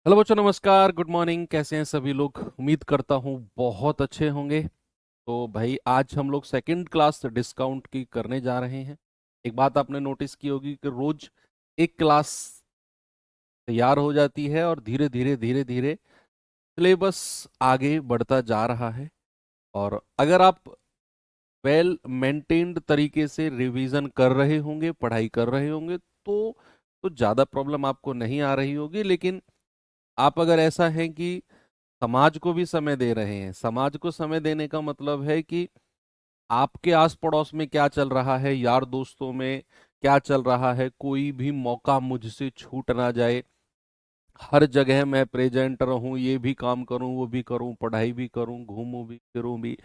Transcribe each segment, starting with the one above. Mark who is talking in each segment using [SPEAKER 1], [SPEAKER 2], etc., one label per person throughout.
[SPEAKER 1] Hello बच्चों, नमस्कार, good morning. कैसे हैं सभी लोग? उम्मीद करता हूँ बहुत अच्छे होंगे। तो भाई आज हम लोग सेकंड क्लास डिस्काउंट की करने जा रहे हैं। एक बात आपने नोटिस की होगी कि रोज एक क्लास तैयार हो जाती है और धीरे धीरे धीरे धीरे सिलेबस आगे बढ़ता जा रहा है। और अगर आप वेल मेंटेन्ड तरीके से रिवीजन कर रहे होंगे, पढ़ाई कर रहे होंगे, तो ज़्यादा प्रॉब्लम आपको नहीं आ रही होगी। लेकिन आप अगर ऐसा है कि समाज को भी समय दे रहे हैं, समाज को समय देने का मतलब है कि आपके आस पड़ोस में क्या चल रहा है, यार दोस्तों में क्या चल रहा है, कोई भी मौका मुझसे छूट ना जाए। हर जगह मैं प्रेजेंट रहूं, ये भी काम करूं, वो भी करूं, पढ़ाई भी करूं, घूमूं भी, फिरूं भी,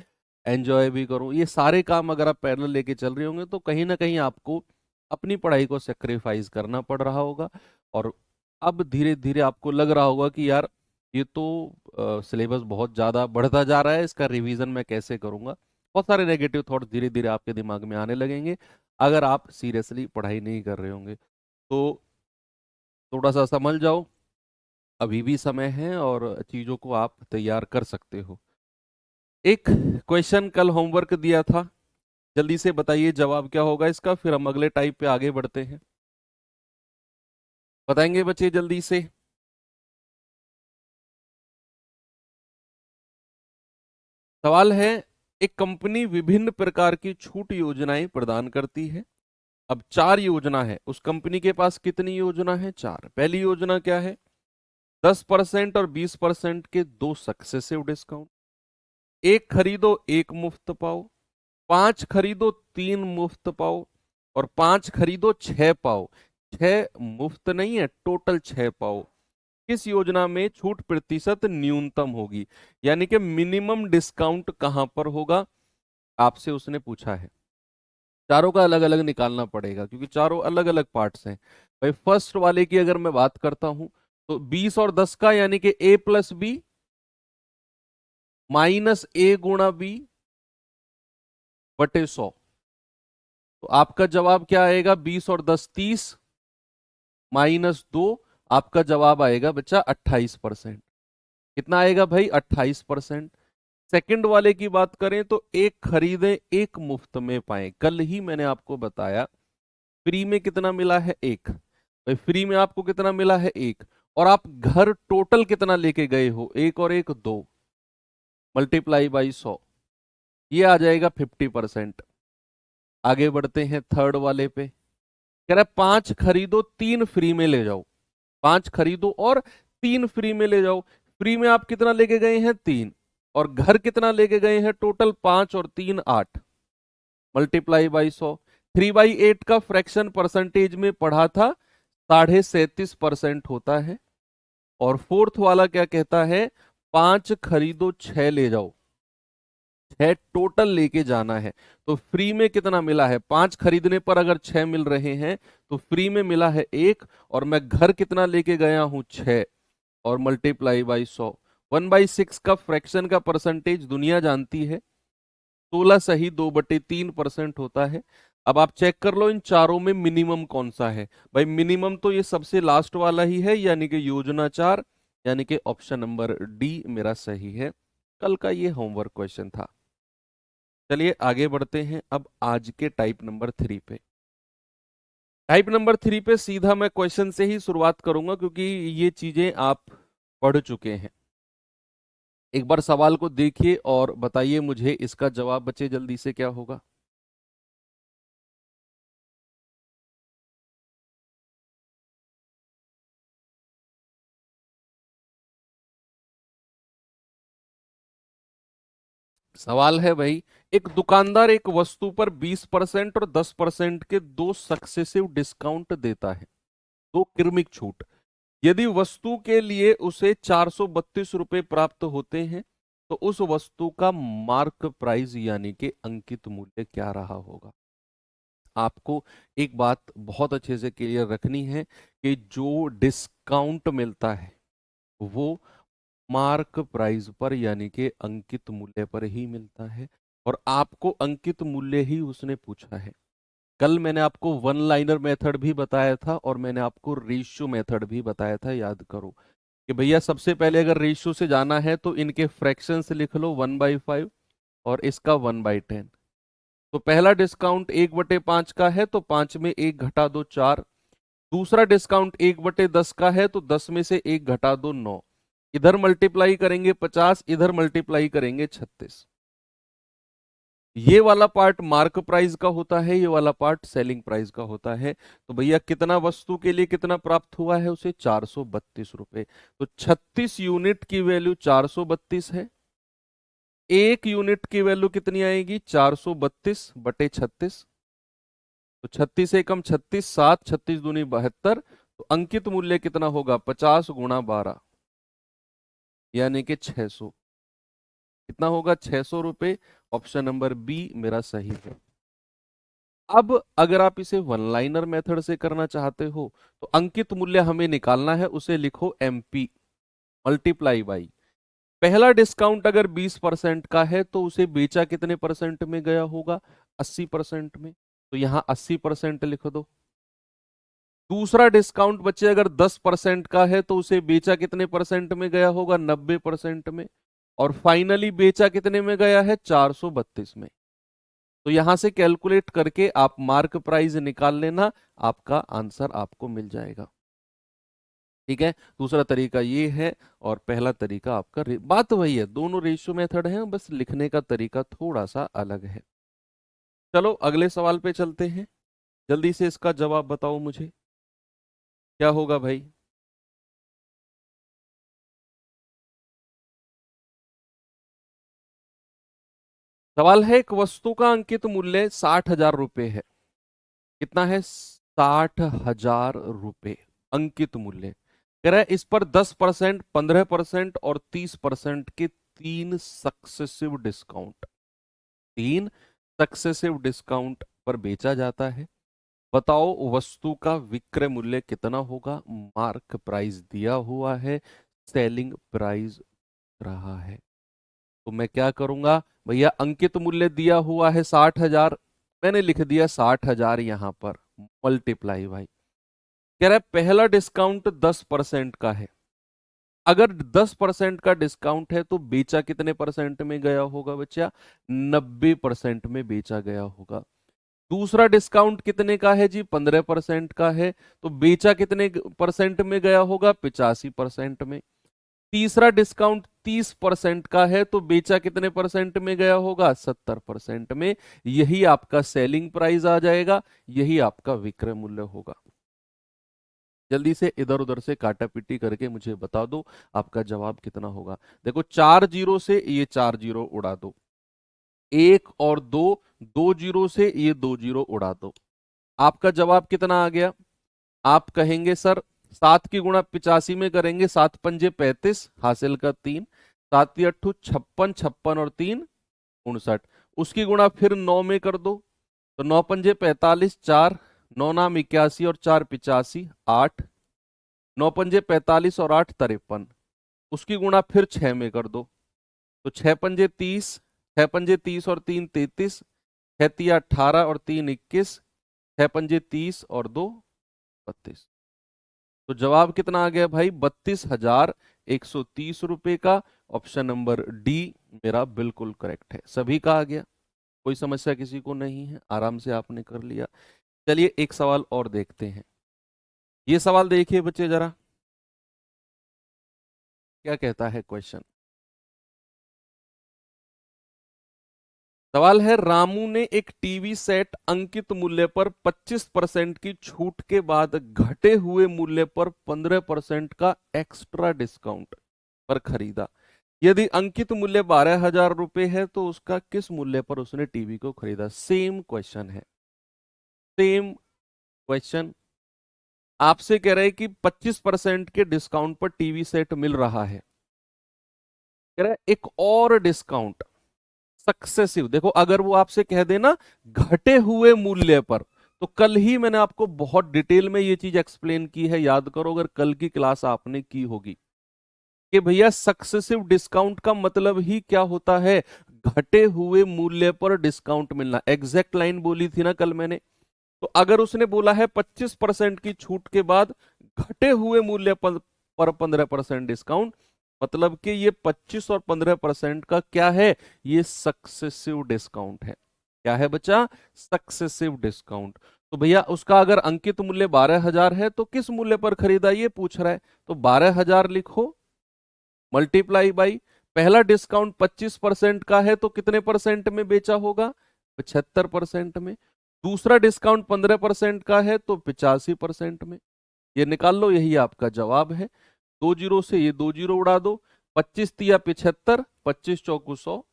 [SPEAKER 1] एंजॉय भी करूं। ये सारे काम अगर आप पैरेलल लेके चल रहे होंगे तो कहीं ना कहीं आपको अपनी पढ़ाई को सेक्रीफाइस करना पड़ रहा होगा। और अब धीरे धीरे आपको लग रहा होगा कि यार ये तो सिलेबस बहुत ज़्यादा बढ़ता जा रहा है, इसका रिवीजन मैं कैसे करूंगा। बहुत सारे नेगेटिव थॉट्स धीरे धीरे आपके दिमाग में आने लगेंगे अगर आप सीरियसली पढ़ाई नहीं कर रहे होंगे। तो थोड़ा सा संभल जाओ, अभी भी समय है और चीज़ों को आप तैयार कर सकते हो। एक क्वेश्चन कल होमवर्क दिया था, जल्दी से बताइए जवाब क्या होगा इसका, फिर हम अगले टाइप पे आगे बढ़ते हैं। बताएंगे बच्चे जल्दी से? सवाल है, एक कंपनी विभिन्न प्रकार की छूट योजनाएं प्रदान करती है। अब चार योजना है, उस कंपनी के पास कितनी योजना है? चार। पहली योजना क्या है? 10% और 20% के दो सक्सेसिव डिस्काउंट। एक खरीदो एक मुफ्त पाओ, पांच खरीदो तीन मुफ्त पाओ, और पांच खरीदो छह पाओ। छह मुफ्त नहीं है, टोटल छह पाओ। किस योजना में छूट प्रतिशत न्यूनतम होगी, यानी कि मिनिमम डिस्काउंट कहां पर होगा, आपसे उसने पूछा है। चारों का अलग अलग निकालना पड़ेगा क्योंकि चारों अलग अलग पार्ट्स हैं। भाई फर्स्ट वाले की अगर मैं बात करता हूं तो 20 और 10 का, यानी कि ए प्लस बी माइनस ए गुणा बी बटे 100। तो आपका जवाब क्या आएगा? 20 और 10 30 -2। आपका जवाब आएगा बच्चा 28%। कितना आएगा भाई? 28%। सेकंड वाले की बात करें तो एक खरीदें एक मुफ्त में पाएं। कल ही मैंने आपको बताया फ्री में कितना मिला है? एक। भाई फ्री में आपको कितना मिला है? एक। और आप घर टोटल कितना लेके गए हो? एक और एक दो, मल्टीप्लाई बाई 100, ये आ जाएगा 50%। आगे बढ़ते हैं थर्ड वाले पे। कह रहा है पांच खरीदो तीन फ्री में ले जाओ। पांच खरीदो और तीन फ्री में ले जाओ। फ्री में आप कितना लेके गए हैं? तीन। और घर कितना लेके गए हैं? टोटल पांच और तीन आठ, मल्टीप्लाई बाई 100। 3/8 का फ्रैक्शन परसेंटेज में पढ़ा था, 37.5% होता है। और फोर्थ वाला क्या कहता है? पांच खरीदो छह ले जाओ। छह टोटल लेके जाना है। तो फ्री में कितना मिला है? पांच खरीदने पर अगर छह मिल रहे हैं तो फ्री में मिला है एक। और मैं घर कितना लेके गया हूं? छह। और मल्टीप्लाई बाई 100। 1/6 का फ्रैक्शन का परसेंटेज दुनिया जानती है, 16 सही 2/3% होता है। अब आप चेक कर लो इन चारों में मिनिमम कौन सा है। भाई मिनिमम तो ये सबसे लास्ट वाला ही है, यानी कि योजना चार, यानी कि ऑप्शन नंबर डी मेरा सही है। कल का ये होमवर्क क्वेश्चन था। चलिए आगे बढ़ते हैं अब आज के टाइप नंबर 3 पे। टाइप नंबर 3 पे सीधा मैं क्वेश्चन से ही शुरुआत करूंगा क्योंकि ये चीजें आप पढ़ चुके हैं। एक बार सवाल को देखिए और बताइए मुझे इसका जवाब बच्चे जल्दी से क्या होगा। सवाल है भाई, एक दुकानदार एक वस्तु पर 20% और 10% के दो सक्सेसिव डिस्काउंट देता है, दो क्रमिक छूट। यदि वस्तु के लिए उसे 432 रुपए प्राप्त होते हैं तो उस वस्तु का मार्क प्राइस यानी कि अंकित मूल्य क्या रहा होगा। आपको एक बात बहुत अच्छे से क्लियर रखनी है कि जो डिस्काउंट मिलता है वो मार्क प्राइस पर यानी कि अंकित मूल्य पर ही मिलता है। और आपको अंकित मूल्य ही उसने पूछा है। कल मैंने आपको वन लाइनर मेथड भी बताया था और मैंने आपको रेशियो मेथड भी बताया था, याद करो। कि भैया सबसे पहले अगर रेशियो से जाना है तो इनके फ्रैक्शंस लिख लो 1/5 और इसका 1/10। तो पहला डिस्काउंट 1/5 का है तो 5 में 1 घटा दो 4। दूसरा डिस्काउंट 1/10 का है तो 10 में से 1 घटा दो 9। इधर मल्टीप्लाई करेंगे 50, इधर मल्टीप्लाई करेंगे 36। ये वाला पार्ट मार्क प्राइस का होता है, ये वाला पार्ट सेलिंग प्राइस का होता है। तो भैया कितना वस्तु के लिए कितना प्राप्त हुआ है उसे 432 रुपए। तो 36 यूनिट की वैल्यू 432 है। एक यूनिट की वैल्यू कितनी आएगी 432 बटे 36। तो 36 एकम 36, 7 36 दूनी 72। तो अंकित मूल्य कितना होगा 50 गुणा 12 यानी कि 600। कितना होगा 600 रुपए। ऑप्शन नंबर बी मेरा सही है। अब अगर आप इसे वन लाइनर मेथड से करना चाहते हो तो अंकित मूल्य हमें निकालना है, उसे लिखो एमपी मल्टीप्लाई बाई पहला डिस्काउंट अगर 20% का है तो उसे बेचा कितने परसेंट में गया होगा 80% में। तो यहां 80% लिख दो। दूसरा डिस्काउंट बच्चे अगर 10% का है तो उसे बेचा कितने परसेंट में गया होगा 90% में। और फाइनली बेचा कितने में गया है 432 में। तो यहां से कैलकुलेट करके आप मार्क प्राइस निकाल लेना, आपका आंसर आपको मिल जाएगा। ठीक है, दूसरा तरीका ये है और पहला तरीका आपका बात वही है, दोनों रेशियो मेथड है, बस लिखने का तरीका थोड़ा सा अलग है। चलो अगले सवाल पे चलते हैं। जल्दी से इसका जवाब बताओ मुझे, क्या होगा भाई। सवाल है एक वस्तु का अंकित मूल्य 60,000 रुपए है। कितना है 60,000 रुपए अंकित मूल्य। कह रहा है इस पर 10%, 15% और 30% के तीन सक्सेसिव डिस्काउंट, तीन सक्सेसिव डिस्काउंट पर बेचा जाता है। बताओ वस्तु का विक्रय मूल्य कितना होगा। मार्क प्राइस दिया हुआ है, सेलिंग प्राइस रहा है। तो मैं क्या करूंगा भैया, अंकित मूल्य दिया हुआ है 60,000, मैंने लिख दिया 60,000 यहां पर मल्टीप्लाई भाई। कह रहा है पहला डिस्काउंट 10% का है। अगर 10% का डिस्काउंट है तो बेचा कितने परसेंट में गया होगा बच्चा 90% में बेचा गया होगा। दूसरा डिस्काउंट कितने का है जी 15% का है, तो बेचा कितने परसेंट में गया होगा 85% में। तीसरा डिस्काउंट 30% का है तो बेचा कितने परसेंट में गया होगा 70% में। यही आपका सेलिंग प्राइस आ जाएगा, यही आपका विक्रय मूल्य होगा। जल्दी से इधर उधर से काटा पीटी करके मुझे बता दो आपका जवाब कितना होगा। देखो 4 जीरो से ये 4 जीरो उड़ा दो, एक और दो, 2 जीरो से ये 2 जीरो उड़ा दो। आपका जवाब कितना आ गया। आप कहेंगे सर 7 की गुणा 85 में करेंगे, 7 पंजे 35 हासिल का 3, 7 अट्ठू 56, 56 और 3 59। उसकी गुणा फिर 9 में कर दो, तो 9 पंजे 45, 4 9 नाम 81 और 4 85 8, 9 पंजे 45 और 8 53। उसकी गुणा फिर 6 में कर दो, तो 6 पंजे 30, 6 पंजे 30 और 3 33, 6 तिया 18 और 3 21, 6 पंजे 30 और 2 32। तो जवाब कितना आ गया भाई 32,130 रुपए का। ऑप्शन नंबर डी मेरा बिल्कुल करेक्ट है। सभी का आ गया, कोई समस्या किसी को नहीं है, आराम से आपने कर लिया। चलिए एक सवाल और देखते हैं। ये सवाल देखिए बच्चे जरा, क्या कहता है क्वेश्चन। सवाल है रामू ने एक टीवी सेट अंकित मूल्य पर 25% की छूट के बाद घटे हुए मूल्य पर 15% का एक्स्ट्रा डिस्काउंट पर खरीदा। यदि अंकित मूल्य 12,000 रुपए है तो उसका किस मूल्य पर उसने टीवी को खरीदा। सेम क्वेश्चन है, सेम क्वेश्चन। आपसे कह रहे हैं कि 25% के डिस्काउंट पर टीवी सेट मिल रहा है। कह रहा है एक और डिस्काउंट सक्सेसिव। देखो अगर वो आपसे कह देना घटे हुए मूल्य पर, तो कल ही मैंने आपको बहुत डिटेल में ये चीज एक्सप्लेन की है, याद करो अगर कल की क्लास आपने की होगी, कि भैया सक्सेसिव डिस्काउंट का मतलब ही क्या होता है, घटे हुए मूल्य पर डिस्काउंट मिलना। एग्जैक्ट लाइन बोली थी ना कल मैंने। तो अगर उसने बोला है 25% की छूट के बाद घटे हुए मूल्य पर पर 15% डिस्काउंट, मतलब कि ये 25 और 15% का क्या है, ये सक्सेसिव डिस्काउंट है। क्या है बच्चा, सक्सेसिव डिस्काउंट। तो भैया उसका अगर अंकित मूल्य 12,000 है तो किस मूल्य पर खरीदा ये पूछ रहा है, तो 12,000 लिखो, मल्टीप्लाई बाई पहला डिस्काउंट 25% का है तो कितने परसेंट में बेचा होगा, 75% में। दूसरा डिस्काउंट 15% का है तो 85% में। ये निकाल लो, यही आपका जवाब है। 2 जीरो से ये 2 जीरो उड़ा दो, 25 तिया 75, 25 चौकू 100,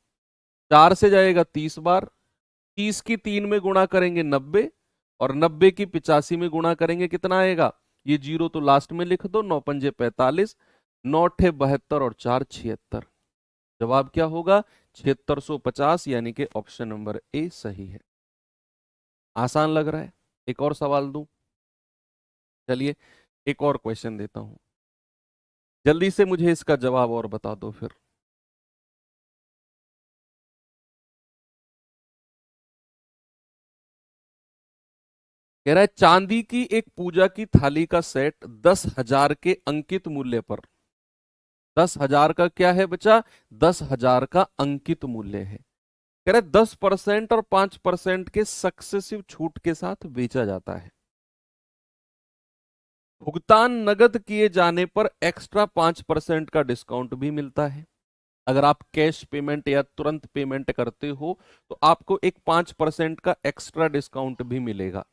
[SPEAKER 1] 4 से जाएगा 30 बार, 30 की 3 में गुणा करेंगे 90, और 90 की 85 में गुणा करेंगे कितना आएगा, ये जीरो तो लास्ट में लिख दो, 9 पंजे 45, 9 अठे 72 और 4 76। जवाब क्या होगा, 7650, यानी कि ऑप्शन नंबर ए सही है। आसान लग रहा है, एक और सवाल दूं, चलिए एक और क्वेश्चन देता हूं, जल्दी से मुझे इसका जवाब और बता दो फिर। कह रहा है चांदी की एक पूजा की थाली का सेट 10,000 के अंकित मूल्य पर, 10,000 का क्या है बच्चा, 10,000 का अंकित मूल्य है। कह रहे 10% और 5% के सक्सेसिव छूट के साथ बेचा जाता है। भुगतान नगद किए जाने पर एक्स्ट्रा 5% का डिस्काउंट भी मिलता है। अगर आप कैश पेमेंट या तुरंत पेमेंट करते हो तो आपको एक 5% का एक्स्ट्रा डिस्काउंट भी मिलेगा।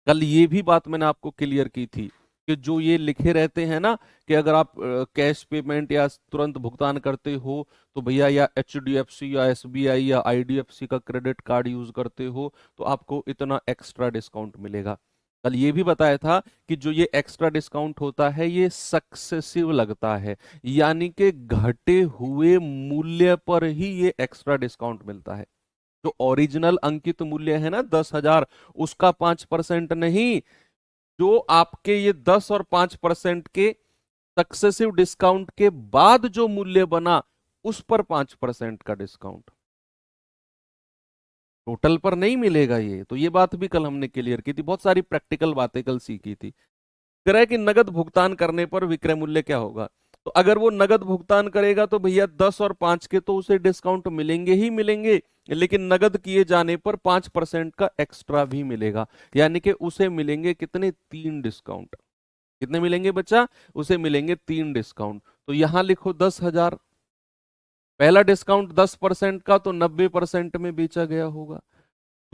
[SPEAKER 1] कल ये भी बात मैंने आपको क्लियर की थी कि जो ये लिखे रहते हैं ना कि अगर आप कैश पेमेंट या तुरंत भुगतान करते हो तो भैया, या HDFC या SBI या IDFC का क्रेडिट कार्ड यूज करते हो तो आपको इतना एक्स्ट्रा डिस्काउंट मिलेगा। कल ये भी बताया था कि जो ये एक्स्ट्रा डिस्काउंट होता है ये सक्सेसिव लगता है, यानी कि घटे हुए मूल्य पर ही ये एक्स्ट्रा डिस्काउंट मिलता है। जो ओरिजिनल अंकित मूल्य है ना 10,000, उसका 5% नहीं, जो आपके ये 10 और 5% के सक्सेसिव डिस्काउंट के बाद जो मूल्य बना उस पर 5% का डिस्काउंट, टोटल पर नहीं मिलेगा ये। तो ये बात भी कल हमने क्लियर की थी, बहुत सारी प्रैक्टिकल बातें कल सीखी थी। क्रय की नगद भुगतान करने पर विक्रय मूल्य क्या होगा, तो अगर वो नगद भुगतान करेगा तो भैया 10 और 5 के तो उसे डिस्काउंट मिलेंगे ही मिलेंगे, लेकिन नगद किए जाने पर 5% का एक्स्ट्रा भी मिलेगा, यानी कि उसे मिलेंगे कितने, 3 डिस्काउंट। कितने मिलेंगे बच्चा, उसे मिलेंगे 3 डिस्काउंट। तो यहां लिखो 10,000, पहला डिस्काउंट 10% का तो 90% में बेचा गया होगा,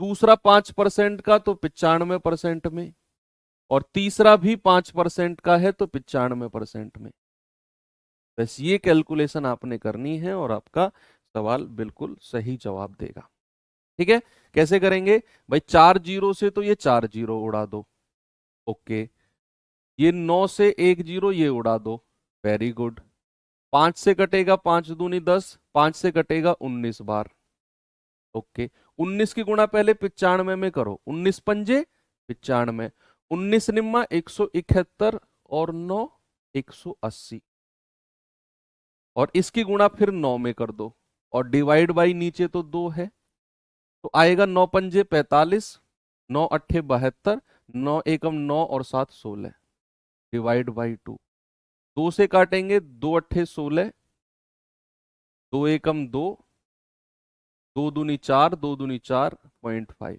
[SPEAKER 1] दूसरा 5% का तो 95% में, और तीसरा भी 5% का है तो 95% में। बस ये कैलकुलेशन आपने करनी है और आपका सवाल बिल्कुल सही जवाब देगा। ठीक है, कैसे करेंगे भाई, 4 जीरो से तो ये 4 जीरो उड़ा दो, ओके। ये 9 से 1 जीरो ये उड़ा दो, वेरी गुड। 5 से कटेगा 5 दूनी 10, 5 से कटेगा 19 बार, ओके। 19 की गुणा पहले 95 में करो, 19 पंजे 95, 19 निम्मा 171, और 9 180, और इसकी गुणा फिर 9 में कर दो, और डिवाइड बाई नीचे तो 2 है, तो आएगा 9 पंजे 45, 9 अट्ठे 72, 9 एकम 9 और 7 16, डिवाइड बाई 2। 2 से काटेंगे 2 अट्ठे 16, 2 एकम 2, 2 दूनी 4, 2 दूनी 4.5,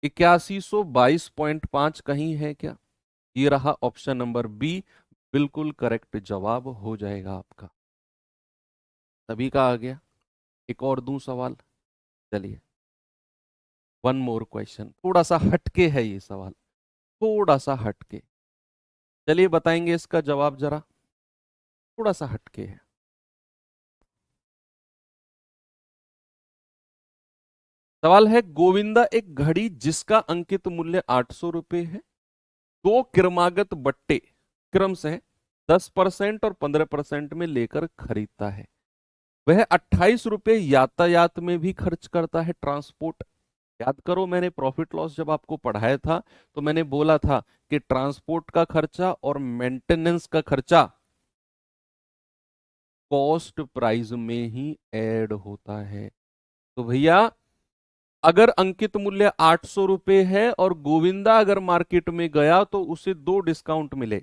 [SPEAKER 1] 8122.5 कहीं है क्या, ये रहा ऑप्शन नंबर बी, बिल्कुल करेक्ट जवाब हो जाएगा आपका। सभी का आ गया, एक और दूं सवाल, चलिए वन मोर क्वेश्चन, थोड़ा सा हटके है ये सवाल, थोड़ा सा हटके, चलिए बताएंगे इसका जवाब जरा, थोड़ा सा हटके है। सवाल है, गोविंदा एक घड़ी जिसका अंकित मूल्य 800 रुपए है, दो क्रमागत बट्टे क्रम से 10% और 15% में लेकर खरीदता है। वह 28 रुपए यातायात में भी खर्च करता है, ट्रांसपोर्ट। याद करो, मैंने प्रॉफिट लॉस जब आपको पढ़ाया था तो मैंने बोला था कि ट्रांसपोर्ट का खर्चा और मेंटेनेंस का खर्चा कॉस्ट प्राइस में ही ऐड होता है। तो भैया अगर अंकित मूल्य 800 रुपए है और गोविंदा अगर मार्केट में गया तो उसे 2 डिस्काउंट मिले,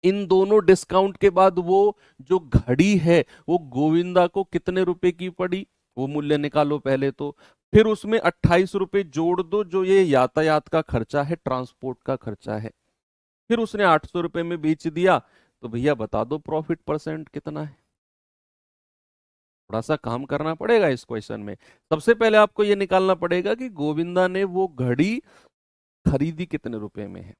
[SPEAKER 1] इन दोनों डिस्काउंट के बाद वो जो घड़ी है वो गोविंदा को कितने रुपए की पड़ी, वो मूल्य निकालो पहले तो। फिर उसमें 28 रुपए जोड़ दो, जो ये यातायात का खर्चा है, ट्रांसपोर्ट का खर्चा है। फिर उसने 800 रुपए में बेच दिया, तो भैया बता दो प्रॉफिट परसेंट कितना है। थोड़ा सा काम करना पड़ेगा इस क्वेश्चन में। सबसे पहले आपको ये निकालना पड़ेगा कि गोविंदा ने वो घड़ी खरीदी कितने रुपए में है।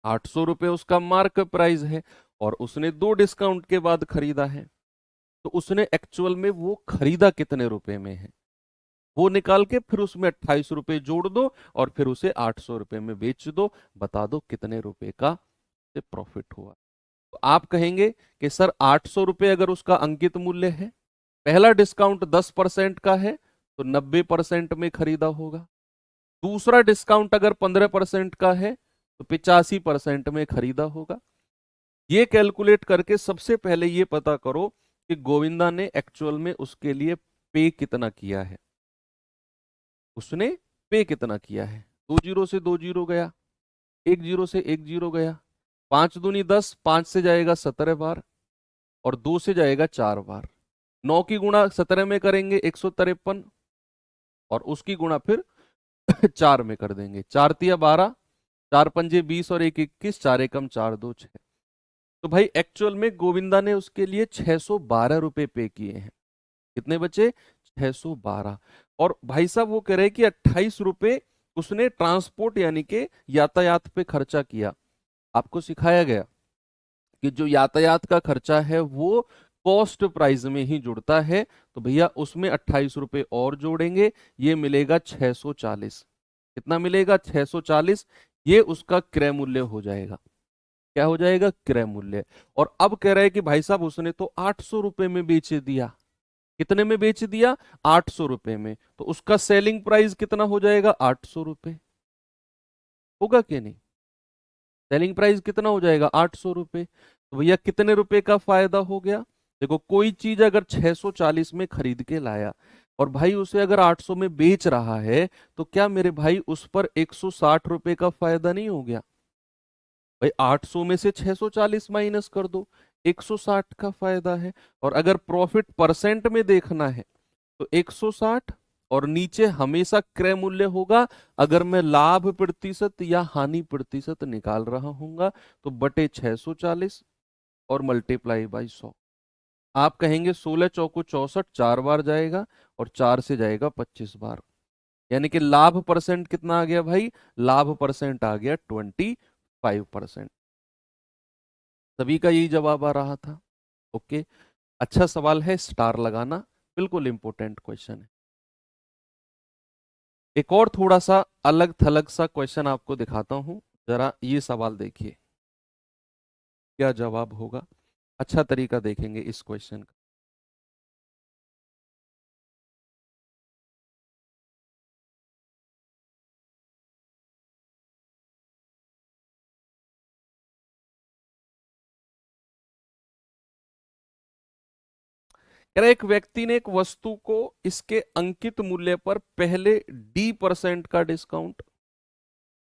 [SPEAKER 1] 800 रुपए उसका मार्क प्राइस है, और उसने दो डिस्काउंट के बाद खरीदा है, तो उसने एक्चुअल में वो खरीदा कितने रुपए में है, वो निकाल के फिर उसमें 28 रुपए जोड़ दो, और फिर उसे 800 रुपए में बेच दो। बता दो कितने रुपए का प्रॉफिट हुआ। तो आप कहेंगे कि सर 800 रुपए अगर उसका अंकित मूल्य है, पहला डिस्काउंट 10% का है, तो 90% में खरीदा होगा। दूसरा डिस्काउंट अगर 15% का है, तो 85% में खरीदा होगा। ये कैलकुलेट करके सबसे पहले ये पता करो कि गोविंदा ने एक्चुअल में उसके लिए पे कितना किया है। उसने पे कितना किया है, 2 जीरो से 2 जीरो गया, 1 जीरो से 1 जीरो गया, 5 दूनी 10, 5 से जाएगा 17 बार, और 2 से जाएगा 4 बार। 9 की गुणा 17 में करेंगे 153, और उसकी गुणा फिर 4 में कर देंगे, 4 तिया 12, 4 पंजे 20, और 1 21, 4 एकम 4 2 6। तो भाई एक्चुअल में गोविंदा ने उसके लिए 612 रुपए पे किए हैं। कितने बचे, 612। और भाई साहब वो कह रहे हैं कि 28 रुपए उसने ट्रांसपोर्ट यानी कि यातायात पे खर्चा किया। आपको सिखाया गया कि जो यातायात का खर्चा है वो कॉस्ट प्राइस में ही जुड़ता है, तो भैया उसमें 28 रुपए और जोड़ेंगे, ये मिलेगा 640। कितना मिलेगा, 640। ये उसका क्रय मूल्य हो जाएगा। क्या हो जाएगा, क्रय मूल्य। और अब कह रहे हैं कि भाई साहब उसने तो 800 रुपए में बेच दिया। कितने में बेच दिया, 800 रुपए में, तो उसका सेलिंग प्राइस कितना हो जाएगा, 800 रुपए। होगा कि नहीं, सेलिंग प्राइस कितना हो जाएगा, 800 रुपए। तो भैया कितने रुपए का फायदा हो गया। देखो कोई चीज अगर 640 में खरीद के लाया, और भाई उसे अगर 800 में बेच रहा है, तो क्या मेरे भाई उस पर 160 रुपए का फायदा नहीं हो गया। भाई 800 में से 640 माइनस कर दो, 160 का फायदा है। और अगर प्रॉफिट परसेंट में देखना है, तो 160, और नीचे हमेशा क्रय मूल्य होगा। अगर मैं लाभ प्रतिशत या हानि प्रतिशत निकाल रहा हूंगा, तो बटे 640 और मल्टीप्लाई बाई 100। आप कहेंगे 16 चौको 64, 4 बार जाएगा, और 4 से जाएगा 25 बार। यानी कि लाभ परसेंट कितना आ गया भाई, लाभ परसेंट आ गया 25%। सभी का यही जवाब आ रहा था। ओके, अच्छा सवाल है, स्टार लगाना, बिल्कुल इंपॉर्टेंट क्वेश्चन है। एक और थोड़ा सा अलग थलग सा क्वेश्चन आपको दिखाता हूं, जरा ये सवाल देखिए क्या जवाब होगा। अच्छा तरीका देखेंगे इस क्वेश्चन का। कह रहा है, एक व्यक्ति ने एक वस्तु को इसके अंकित मूल्य पर पहले D% का डिस्काउंट,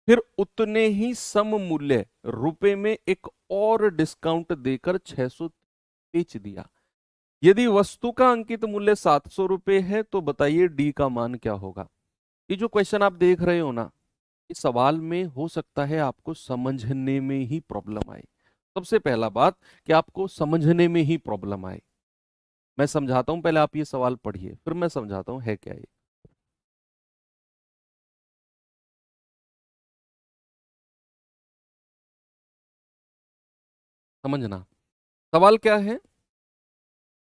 [SPEAKER 1] फिर उतने ही सम मूल्य रुपए में एक और डिस्काउंट देकर 600 बेच दिया। यदि वस्तु का अंकित मूल्य 700 रुपए है, तो बताइए डी का मान क्या होगा। ये जो क्वेश्चन आप देख रहे हो ना, इस सवाल में हो सकता है आपको समझने में ही प्रॉब्लम आए। सबसे पहला बात कि आपको समझने में ही प्रॉब्लम आए। मैं समझाता हूं, पहले आप ये सवाल पढ़िए, फिर मैं समझाता हूं है क्या ये। समझना, सवाल क्या है।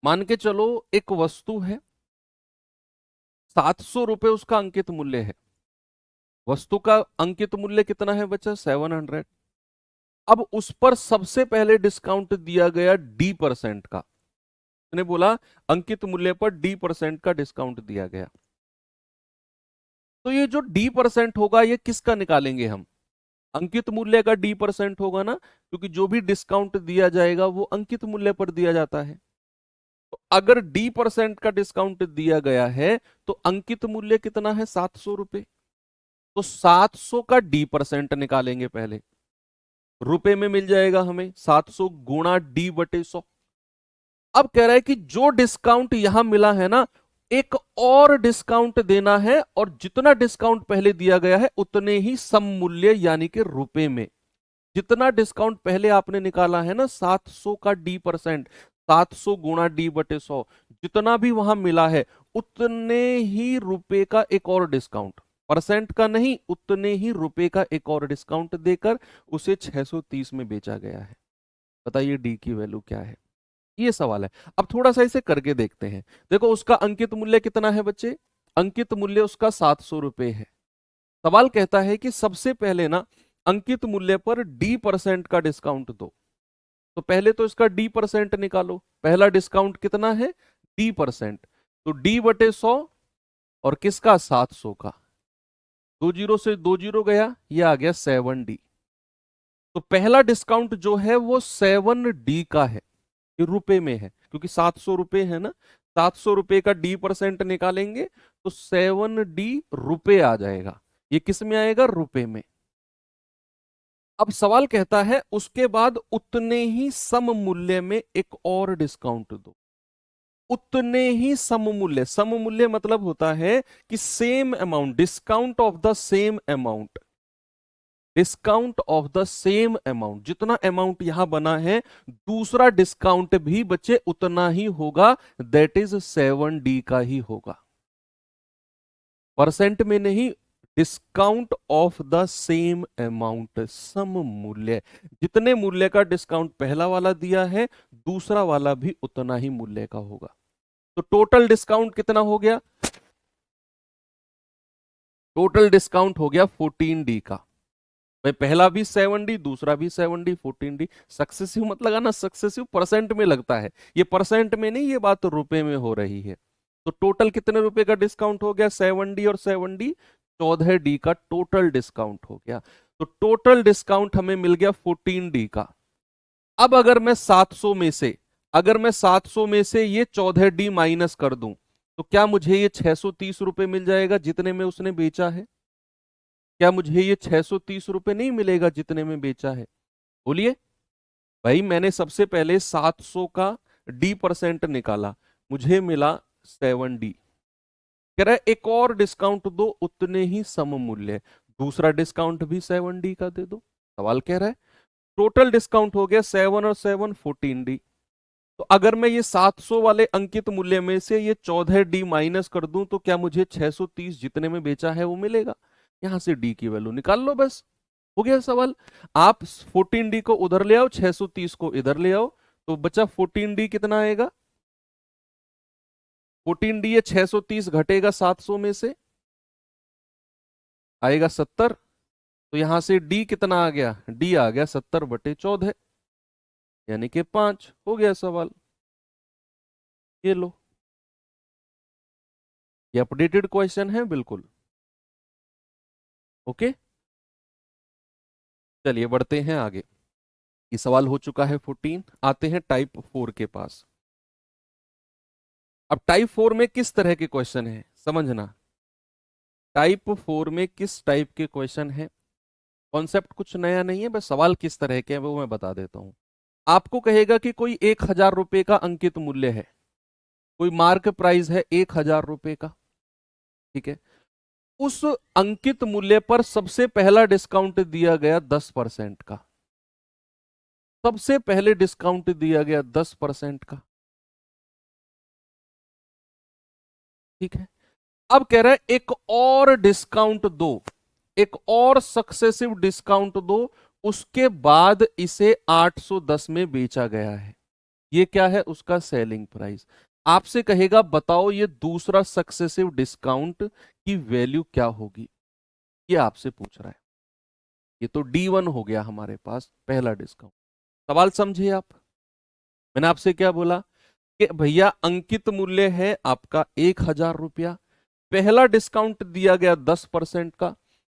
[SPEAKER 1] मान के चलो एक वस्तु है, 700 रुपए उसका अंकित मूल्य है। वस्तु का अंकित मूल्य कितना है बच्चा, 700। अब उस पर सबसे पहले डिस्काउंट दिया गया D% का। उसने बोला अंकित मूल्य पर D% का डिस्काउंट दिया गया। तो ये जो D% होगा, ये किसका निकालेंगे हम, अंकित मूल्य का D% होगा ना, क्योंकि जो भी डिस्काउंट दिया जाएगा वो अंकित मूल्य पर दिया जाता है। तो अगर D% का डिस्काउंट दिया गया है, तो अंकित मूल्य कितना है, 700 रुपए। तो 700 का D% निकालेंगे पहले। रुपए में मिल जाएगा हमें 700 गुणा डी बटे 100। अब कह रहा है कि जो डिस्काउंट यहां मिला है ना, एक और डिस्काउंट देना है, और जितना डिस्काउंट पहले दिया गया है उतने ही सम मूल्य यानी कि रुपए में। जितना डिस्काउंट पहले आपने निकाला है ना 700 का डी परसेंट, 700 गुणा डी बटे 100, जितना भी वहां मिला है उतने ही रुपए का एक और डिस्काउंट, परसेंट का नहीं, उतने ही रुपए का एक और डिस्काउंट देकर उसे 630 में बेचा गया है। बताइए डी की वैल्यू क्या है, ये सवाल है। अब थोड़ा सा इसे करके देखते हैं। देखो उसका अंकित मूल्य कितना है बच्चे, अंकित मूल्य उसका 700 रुपए है। सवाल कहता है कि सबसे पहले ना अंकित मूल्य पर डी परसेंट का डिस्काउंट दो। तो पहले तो इसका डी परसेंट निकालो, पहला डिस्काउंट कितना है, डी परसेंट, तो डी बटे 100 और किसका 700 का, 2 जीरो से 2 जीरो गया, ये आ गया 7D। तो पहला डिस्काउंट जो है वो 7D का है, ये रुपए में है क्योंकि 700 रुपए है ना, 700 रुपए का डी परसेंट निकालेंगे तो 7D रुपए आ जाएगा। ये किस में आएगा, रुपए में। अब सवाल कहता है उसके बाद उतने ही सम मूल्य में एक और डिस्काउंट दो। उतने ही सम मूल्य, सम मूल्य मतलब होता है कि same amount, discount of the same amount, discount of the same amount, जितना अमाउंट यहां बना है दूसरा डिस्काउंट भी बच्चे उतना ही होगा, दैट इज 7D का ही होगा, परसेंट में नहीं, discount of the same amount, सम मूल्य, जितने मूल्य का डिस्काउंट पहला वाला दिया है दूसरा वाला भी उतना ही मूल्य का होगा। तो टोटल डिस्काउंट कितना हो गया, टोटल डिस्काउंट हो गया 14D का। भाई पहला भी 7D, दूसरा भी 7D, 14D। सक्सेसिव मत लगाना, सक्सेसिव परसेंट में लगता है, ये परसेंट में नहीं, ये बात तो रुपए में हो रही है। तो टोटल कितने रुपए का डिस्काउंट हो गया, 7D और 7D, 14D का टोटल डिस्काउंट हो गया। तो टोटल डिस्काउंट हमें मिल गया 14D का। अब अगर मैं 700 में से, अगर मैं 700 में से ये 14D माइनस कर दूं तो क्या मुझे ये 630 रुपए मिल जाएगा जितने में उसने बेचा है, क्या मुझे ये 630 रुपए नहीं मिलेगा जितने में बेचा है, बोलिए। भाई मैंने सबसे पहले 700 का डी परसेंट निकाला, मुझे मिला 7D। कह रहा है एक और डिस्काउंट दो उतने ही सम मूल्य, दूसरा डिस्काउंट भी 7D का दे दो। सवाल कह रहा है टोटल डिस्काउंट हो गया 7 और 7 14D। तो अगर मैं ये 700 वाले अंकित मूल्य में से ये 14D माइनस कर दूं तो क्या मुझे 630 जितने में बेचा है वो मिलेगा। यहां से डी की वैल्यू निकाल लो, बस हो गया सवाल। आप 14D को उधर ले आओ, 630 को इधर ले आओ, तो बचा 14D कितना आएगा, 14D ये 630 घटेगा 700 में से, आएगा 70। तो यहां से डी कितना आ गया, डी आ गया 70/14, यानी कि 5। हो गया सवाल, ये लो, ये अपडेटेड क्वेश्चन है बिल्कुल। ओके, चलिए बढ़ते हैं आगे। ये सवाल हो चुका है 14, आते हैं टाइप 4 के पास। अब टाइप 4 में किस तरह के क्वेश्चन है समझना, टाइप 4 में किस टाइप के क्वेश्चन है, कॉन्सेप्ट कुछ नया नहीं है, बस सवाल किस तरह के हैं वो मैं बता देता हूं। आपको कहेगा कि कोई 1000 रुपए का अंकित मूल्य है, कोई मार्क प्राइस है 1000 रुपए का, ठीक है। उस अंकित मूल्य पर सबसे पहला डिस्काउंट दिया गया 10% का, सबसे पहले डिस्काउंट दिया गया 10% का, ठीक है। अब कह रहा है एक और डिस्काउंट दो, एक और सक्सेसिव डिस्काउंट दो, उसके बाद इसे 810 में बेचा गया है। ये क्या है, उसका सेलिंग प्राइस। आपसे कहेगा बताओ ये दूसरा सक्सेसिव डिस्काउंट की वैल्यू क्या होगी, ये आपसे पूछ रहा है। ये तो D1 हो गया हमारे पास पहला डिस्काउंट। सवाल समझे आप, मैंने आपसे क्या बोला कि भैया अंकित मूल्य है आपका 1000 रुपया, पहला डिस्काउंट दिया गया 10% का,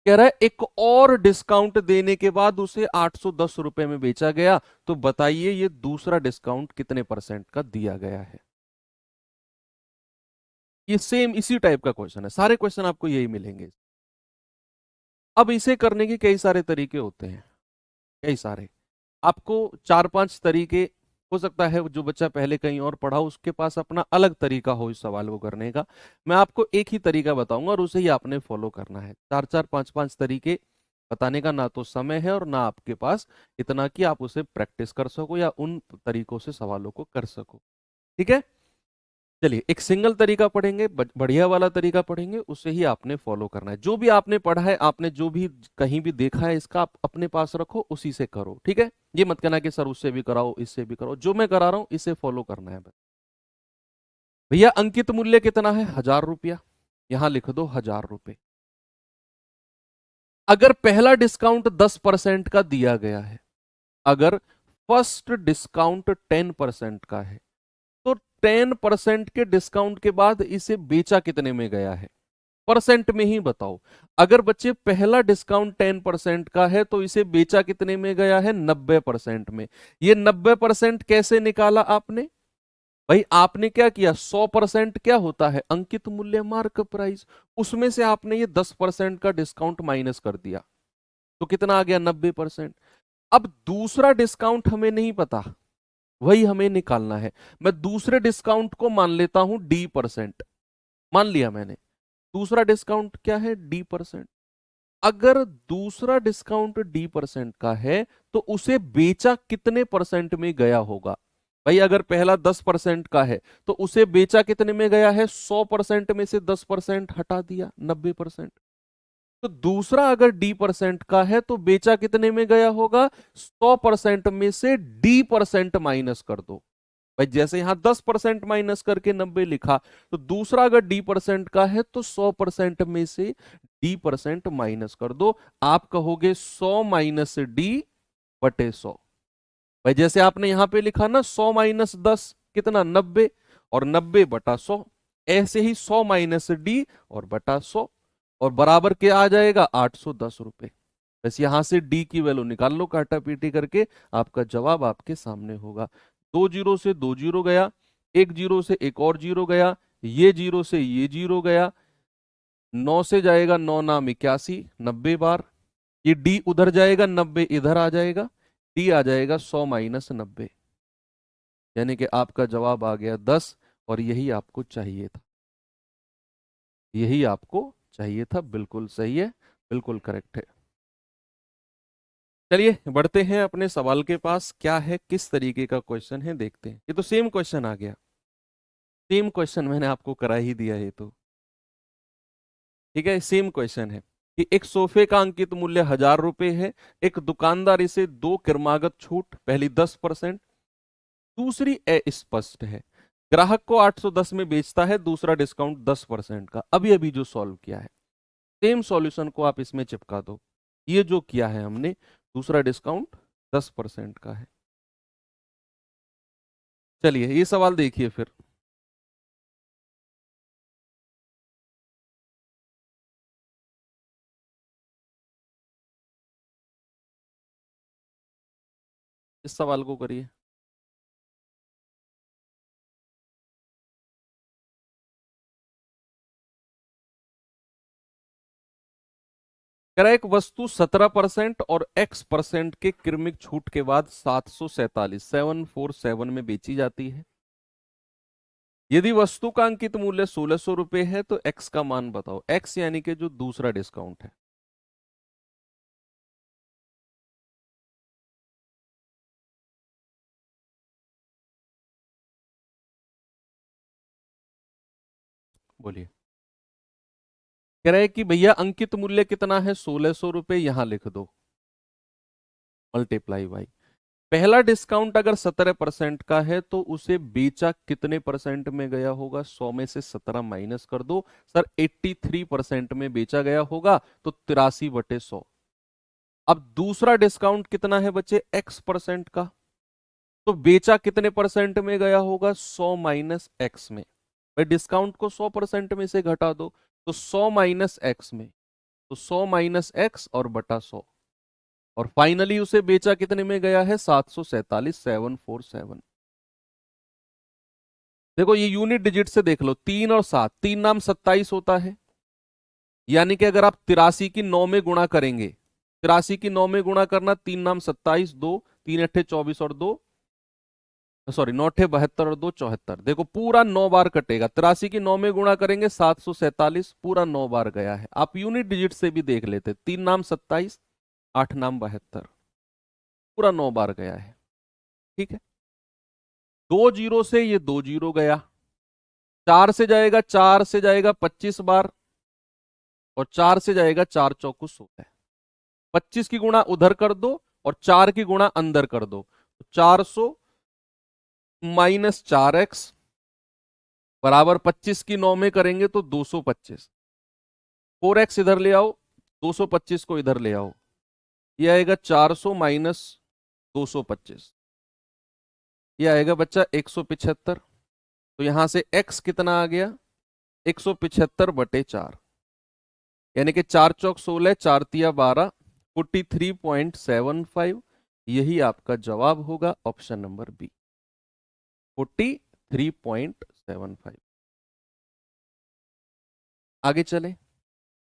[SPEAKER 1] कह रहा है एक और डिस्काउंट देने के बाद उसे 810 रुपए में बेचा गया, तो बताइए ये दूसरा डिस्काउंट कितने परसेंट का दिया गया है। ये सेम इसी टाइप का क्वेश्चन है, सारे क्वेश्चन आपको यही मिलेंगे। अब इसे करने के कई सारे तरीके होते हैं। कई सारे। आपको 4-5 तरीके, हो सकता है जो बच्चा पहले कहीं और पढ़ा हो उसके पास अपना अलग तरीका हो इस सवाल को करने का। मैं आपको एक ही तरीका बताऊंगा और उसे ही आपने फॉलो करना है। 4-4 5-5 तरीके बताने का ना तो समय है और ना आपके पास इतना कि आप उसे प्रैक्टिस कर सको या उन तरीकों से सवालों को कर सको। ठीक है, चलिए एक सिंगल तरीका पढ़ेंगे, बढ़िया वाला तरीका पढ़ेंगे, उसे ही आपने फॉलो करना है। जो भी आपने पढ़ा है, आपने जो भी कहीं भी देखा है, इसका आप अपने पास रखो, उसी से करो। ठीक है, ये मत कहना कि सर उससे भी कराओ इससे भी कराओ, जो मैं करा रहा हूं इसे फॉलो करना है बस। भैया अंकित मूल्य कितना है? 1000 रुपया। यहां लिख दो 1000 रुपये। अगर पहला डिस्काउंट 10% का दिया गया है, अगर फर्स्ट डिस्काउंट 10% का है, तो 10% के डिस्काउंट के बाद इसे बेचा कितने में गया है? परसेंट में ही बताओ। अगर बच्चे पहला डिस्काउंट 10% का है तो इसे बेचा कितने में गया है? 90% में। ये 90% कैसे निकाला आपने? भाई आपने क्या किया, 100% क्या होता है? अंकित मूल्य, मार्क प्राइस। उसमें से आपने ये 10% का डिस्काउंट माइनस कर दिया, तो कितना आ गया? 90%। अब दूसरा डिस्काउंट हमें नहीं पता, वही हमें निकालना है। मैं दूसरे डिस्काउंट को मान लेता हूं D%। मान लिया मैंने, दूसरा डिस्काउंट क्या है? D%। अगर दूसरा डिस्काउंट D% का है तो उसे बेचा कितने परसेंट में गया होगा? भाई अगर पहला 10% का है तो उसे बेचा कितने में गया है? 100% में से 10% हटा दिया, 90%। तो दूसरा अगर D% का है तो बेचा कितने में गया होगा? 100% में से D% माइनस कर दो। भाई जैसे यहां 10% माइनस करके 90 लिखा, तो दूसरा अगर D% का है तो 100% में से D% माइनस कर दो। आप कहोगे 100 माइनस D/100। भाई जैसे आपने यहां पे लिखा ना, 100 माइनस 10 कितना? 90, और 90/100। ऐसे ही 100 माइनस D और बटा 100, और बराबर क्या आ जाएगा? 810 रुपए। बस यहां से D की वैल्यू निकाल लो काटा पीटी करके, आपका जवाब आपके सामने होगा। 2 जीरो से 2 जीरो गया, 1 जीरो से एक और जीरो गया, ये जीरो से ये जीरो गया, 9 से जाएगा 9 नाम 81, 90 बार। ये D उधर जाएगा, 90 इधर आ जाएगा, D आ जाएगा 100 माइनस 90, यानी कि आपका जवाब आ गया 10। और यही आपको चाहिए था, यही आपको चाहिए था। बिल्कुल सही है, बिल्कुल करेक्ट है। चलिए बढ़ते हैं अपने सवाल के पास। क्या है, किस तरीके का क्वेश्चन है, देखते हैं। ये तो सेम क्वेश्चन आ गया, सेम क्वेश्चन मैंने आपको करा ही दिया है तो। ठीक है, सेम क्वेश्चन है कि एक सोफे का अंकित मूल्य 1000 रुपए है। एक दुकानदार इसे दो क्रमागत छूट, पहली 10%, दूसरी अस्पष्ट है, ग्राहक को 810 में बेचता है, दूसरा डिस्काउंट 10% का। अभी अभी जो सॉल्व किया है, सेम सॉल्यूशन को आप इसमें चिपका दो। ये जो किया है हमने, दूसरा डिस्काउंट 10% का है। चलिए ये सवाल देखिए फिर। इस सवाल को करिए। कह रहा है एक वस्तु 17% और X% के क्रमिक छूट के बाद 747 में बेची जाती है। यदि वस्तु का अंकित मूल्य 1600 रुपए है तो X का मान बताओ। X यानी कि जो दूसरा डिस्काउंट है। बोलिए। कह रहा है कि भैया अंकित मूल्य कितना है? 1600 रुपए। यहां लिख दो मल्टीप्लाई बाई, पहला डिस्काउंट अगर 17% का है तो उसे बेचा कितने परसेंट में गया होगा? 100 में से 17 माइनस कर दो। सर 83% में बेचा गया होगा, तो 83/100। अब दूसरा डिस्काउंट कितना है बच्चे? X% का, तो बेचा कितने परसेंट में गया होगा? 100 माइनस एक्स में। भाई डिस्काउंट को 100% में से घटा दो, तो 100 माइनस एक्स में, तो 100 माइनस एक्स और बटा 100, और फाइनली उसे बेचा कितने में गया है? 747 देखो ये यूनिट डिजिट से देख लो, 3 और 7, 3 नाम 27 होता है, यानी कि अगर आप 83 की 9 में गुणा करेंगे 83 की 9 में गुणा करना, 3 नाम 27, 2 3 अट्ठे 24 और 2 सॉरी 9 अट्ठे 72 और 2 74। देखो पूरा 9 बार कटेगा। 83 की 9 में गुणा करेंगे 747, पूरा 9 बार गया है। आप यूनिट डिजिट से भी देख लेते, 3 नाम 27, 8 नाम 72, पूरा 9 बार गया है। ठीक है, 2 जीरो से ये 2 जीरो गया, 4 से जाएगा, 4 से जाएगा 25 बार, और 4 से जाएगा 4 चौको 16। 25 की गुणा उधर कर दो और 4 की गुणा अंदर कर दो, 400 माइनस 4x बराबर 25 की 9 में करेंगे तो 225। 4x इधर ले आओ, 225 को इधर ले आओ, ये आएगा 400 माइनस 225, ये आएगा बच्चा 175। तो यहां से x कितना आ गया, 175/4, यानी कि 4 चौक 16, 4 तिया 12, 43.75। यही आपका जवाब होगा, ऑप्शन नंबर बी, 43.75। आगे चले,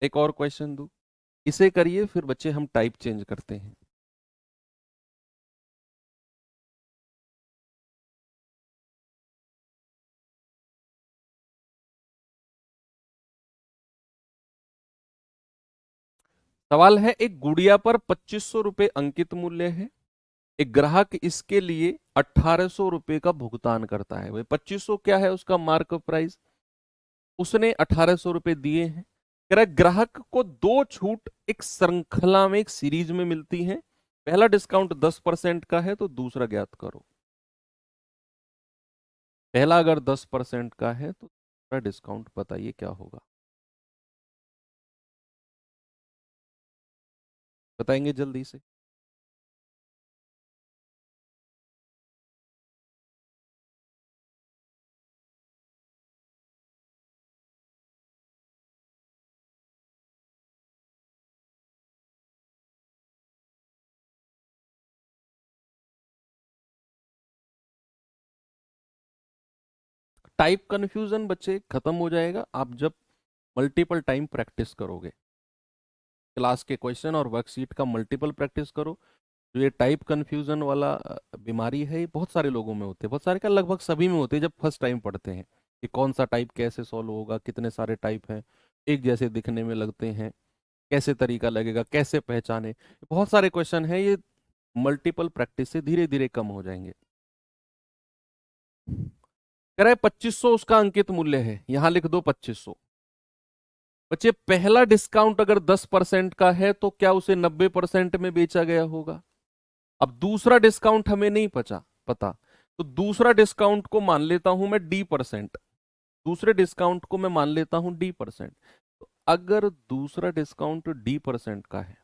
[SPEAKER 1] एक और क्वेश्चन दू, इसे करिए फिर बच्चे हम टाइप चेंज करते हैं। सवाल है, एक गुड़िया पर 2500 रुपए अंकित मूल्य है, एक ग्राहक इसके लिए 1800 रुपए का भुगतान करता है। भाई 2500 क्या है, उसका मार्कअप प्राइस, उसने 1800 रुपए दिए हैं। कह रहा है ग्राहक को 2 छूट एक श्रृंखला में, एक सीरीज में मिलती हैं। पहला डिस्काउंट 10% का है तो दूसरा ज्ञात करो। पहला अगर 10% का है तो दूसरा डिस्काउंट बताइए क्या होगा, बताएंगे जल्दी से। टाइप कंफ्यूजन बच्चे खत्म हो जाएगा आप जब मल्टीपल टाइम प्रैक्टिस करोगे। क्लास के क्वेश्चन और वर्कशीट का मल्टीपल प्रैक्टिस करो। जो ये टाइप कंफ्यूजन वाला बीमारी है, ये बहुत सारे लोगों में होते हैं, बहुत सारे क्या लगभग सभी में होते हैं जब फर्स्ट टाइम पढ़ते हैं कि कौन सा टाइप कैसे सॉल्व होगा, कितने सारे टाइप हैं, एक जैसे दिखने में लगते हैं, कैसे तरीका लगेगा, कैसे पहचाने। बहुत सारे क्वेश्चन हैं, ये मल्टीपल प्रैक्टिस से धीरे धीरे कम हो जाएंगे। कह रहा है 2500 उसका अंकित मूल्य है, यहां लिख दो 2500। बच्चे पहला डिस्काउंट अगर 10% का है तो क्या उसे 90% में बेचा गया होगा। अब दूसरा डिस्काउंट हमें नहीं पता, तो दूसरा डिस्काउंट को मान लेता हूं मैं D%, दूसरे डिस्काउंट को मैं मान लेता हूं D%। तो अगर दूसरा डिस्काउंट D% का है,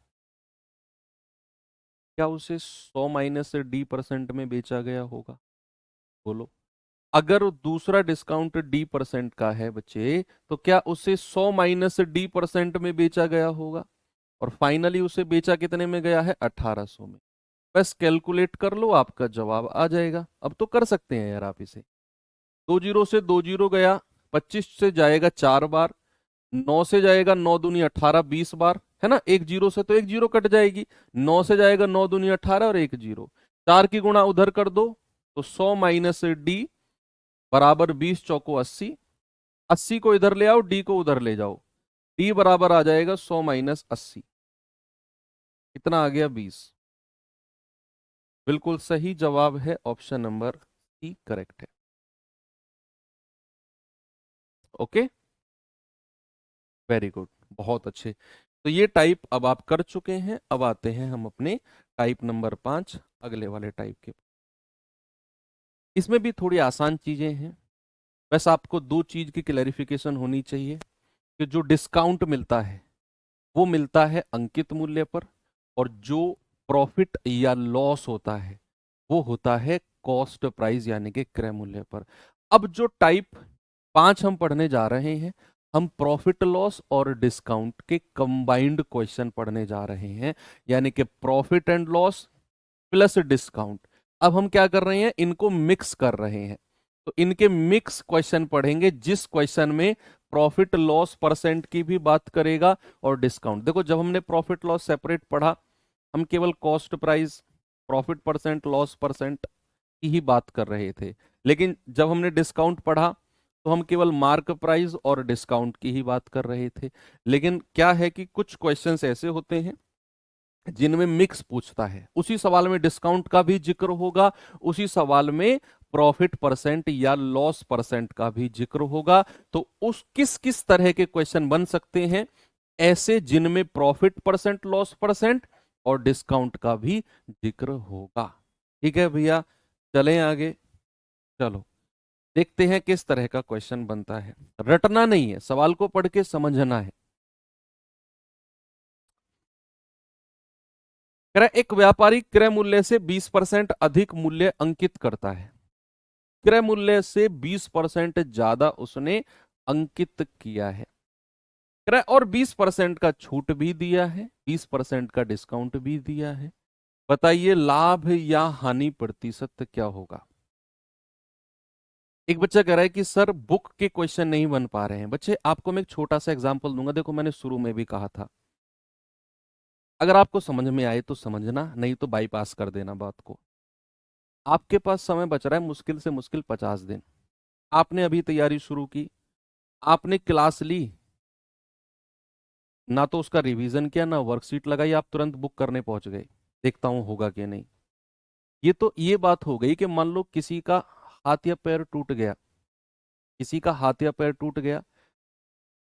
[SPEAKER 1] क्या उसे 100 माइनस D% में बेचा गया होगा, बोलो। अगर दूसरा डिस्काउंट D% का है बच्चे, तो क्या उसे 100 माइनस D% में बेचा गया होगा, और फाइनली उसे बेचा कितने में गया है, 1800 में। बस कैलकुलेट कर लो, आपका जवाब आ जाएगा। अब तो कर सकते हैं यार आप इसे। 2 जीरो से 2 जीरो गया, 25 से जाएगा 4 बार, 9 से जाएगा 9 दूनी 18, 20 बार, है ना। एक जीरो से तो एक जीरो कट जाएगी, 9 से जाएगा 9 दूनी 18 और एक जीरो, 4 की गुणा उधर कर दो तो 100 माइनस D बराबर 20 चौको 80, 80 को इधर ले आओ, D को उधर ले जाओ, D बराबर आ जाएगा 100 माइनस 80, कितना आ गया 20। बिल्कुल सही जवाब है, ऑप्शन नंबर सी करेक्ट है। ओके, वेरी गुड, बहुत अच्छे। तो ये टाइप अब आप कर चुके हैं। अब आते हैं हम अपने टाइप नंबर 5, अगले वाले टाइप के। इसमें भी थोड़ी आसान चीजें हैं, बस आपको दो चीज की क्लैरिफिकेशन होनी चाहिए कि जो डिस्काउंट मिलता है वो मिलता है अंकित मूल्य पर, और जो प्रॉफिट या लॉस होता है वो होता है कॉस्ट प्राइस यानी कि क्रय मूल्य पर। अब जो टाइप 5 हम पढ़ने जा रहे हैं, हम प्रॉफिट लॉस और डिस्काउंट के कंबाइंड क्वेश्चन पढ़ने जा रहे हैं, यानी कि profit and loss plus discount. अब हम क्या कर रहे हैं, इनको मिक्स कर रहे हैं। तो इनके मिक्स क्वेश्चन पढ़ेंगे, जिस क्वेश्चन में प्रॉफिट लॉस परसेंट की भी बात करेगा और डिस्काउंट। देखो जब हमने प्रॉफिट लॉस सेपरेट पढ़ा हम केवल cost price, profit percent, loss percent की ही बात कर रहे थे। लेकिन जब हमने डिस्काउंट पढ़ा तो हम केवल मार्क प्राइस और डिस्काउंट की ही बात कर रहे थे। लेकिन क्या है कि कुछ क्वेश्चंस ऐसे होते हैं जिनमें मिक्स पूछता है, उसी सवाल में डिस्काउंट का भी जिक्र होगा, उसी सवाल में प्रॉफिट परसेंट या लॉस परसेंट का भी जिक्र होगा। तो उस किस किस तरह के क्वेश्चन बन सकते हैं? ऐसे जिनमें प्रॉफिट परसेंट, लॉस परसेंट और डिस्काउंट का भी जिक्र होगा। ठीक है भैया, चलें आगे। चलो देखते हैं किस तरह का क्वेश्चन बनता है। रटना नहीं है, सवाल को पढ़ के समझना है। कह रहा है, एक व्यापारी क्रय मूल्य से 20% अधिक मूल्य अंकित करता है। क्रय मूल्य से 20% ज्यादा उसने अंकित किया है। क्रय और 20% का छूट भी दिया है, 20% का डिस्काउंट भी दिया है। बताइए लाभ या हानि प्रतिशत क्या होगा? एक बच्चा कह रहा है कि सर बुक के क्वेश्चन नहीं बन पा रहे हैं। बच्चे आपको मैं एक छोटा सा एग्जांपल दूंगा। देखो मैंने शुरू में भी कहा था, अगर आपको समझ में आए तो समझना, नहीं तो बाईपास कर देना बात को। आपके पास समय बच रहा है मुश्किल से मुश्किल 50 दिन। आपने अभी तैयारी शुरू की, आपने क्लास ली, ना तो उसका रिवीजन किया ना वर्कशीट लगाई, आप तुरंत बुक करने पहुंच गए, देखता हूं होगा कि नहीं। ये बात हो गई कि मान लो किसी का हाथ या पैर टूट गया, किसी का हाथ या पैर टूट गया,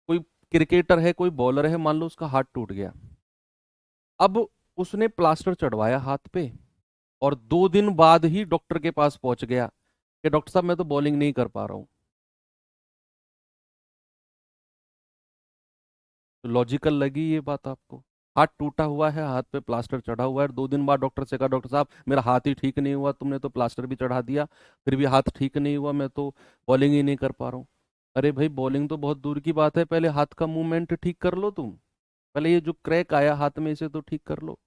[SPEAKER 1] कोई क्रिकेटर है, कोई बॉलर है, मान लो उसका हाथ टूट गया। अब उसने प्लास्टर चढ़वाया हाथ पे और 2 दिन बाद ही डॉक्टर के पास पहुंच गया कि डॉक्टर साहब मैं तो बॉलिंग नहीं कर पा रहा हूं। तो लॉजिकल लगी ये बात आपको? हाथ टूटा हुआ है, हाथ पे प्लास्टर चढ़ा हुआ है, 2 दिन बाद डॉक्टर से कहा डॉक्टर साहब मेरा हाथ ही ठीक नहीं हुआ, तुमने तो प्लास्टर भी चढ़ा दिया, फिर भी हाथ ठीक नहीं हुआ, मैं तो बॉलिंग ही नहीं कर पा रहा हूँ। अरे भाई बॉलिंग तो बहुत दूर की बात है, पहले हाथ का मूवमेंट ठीक कर लो तुम। पहले ये जो क्रैक आया हाथ में इसे तो ठीक कर लो।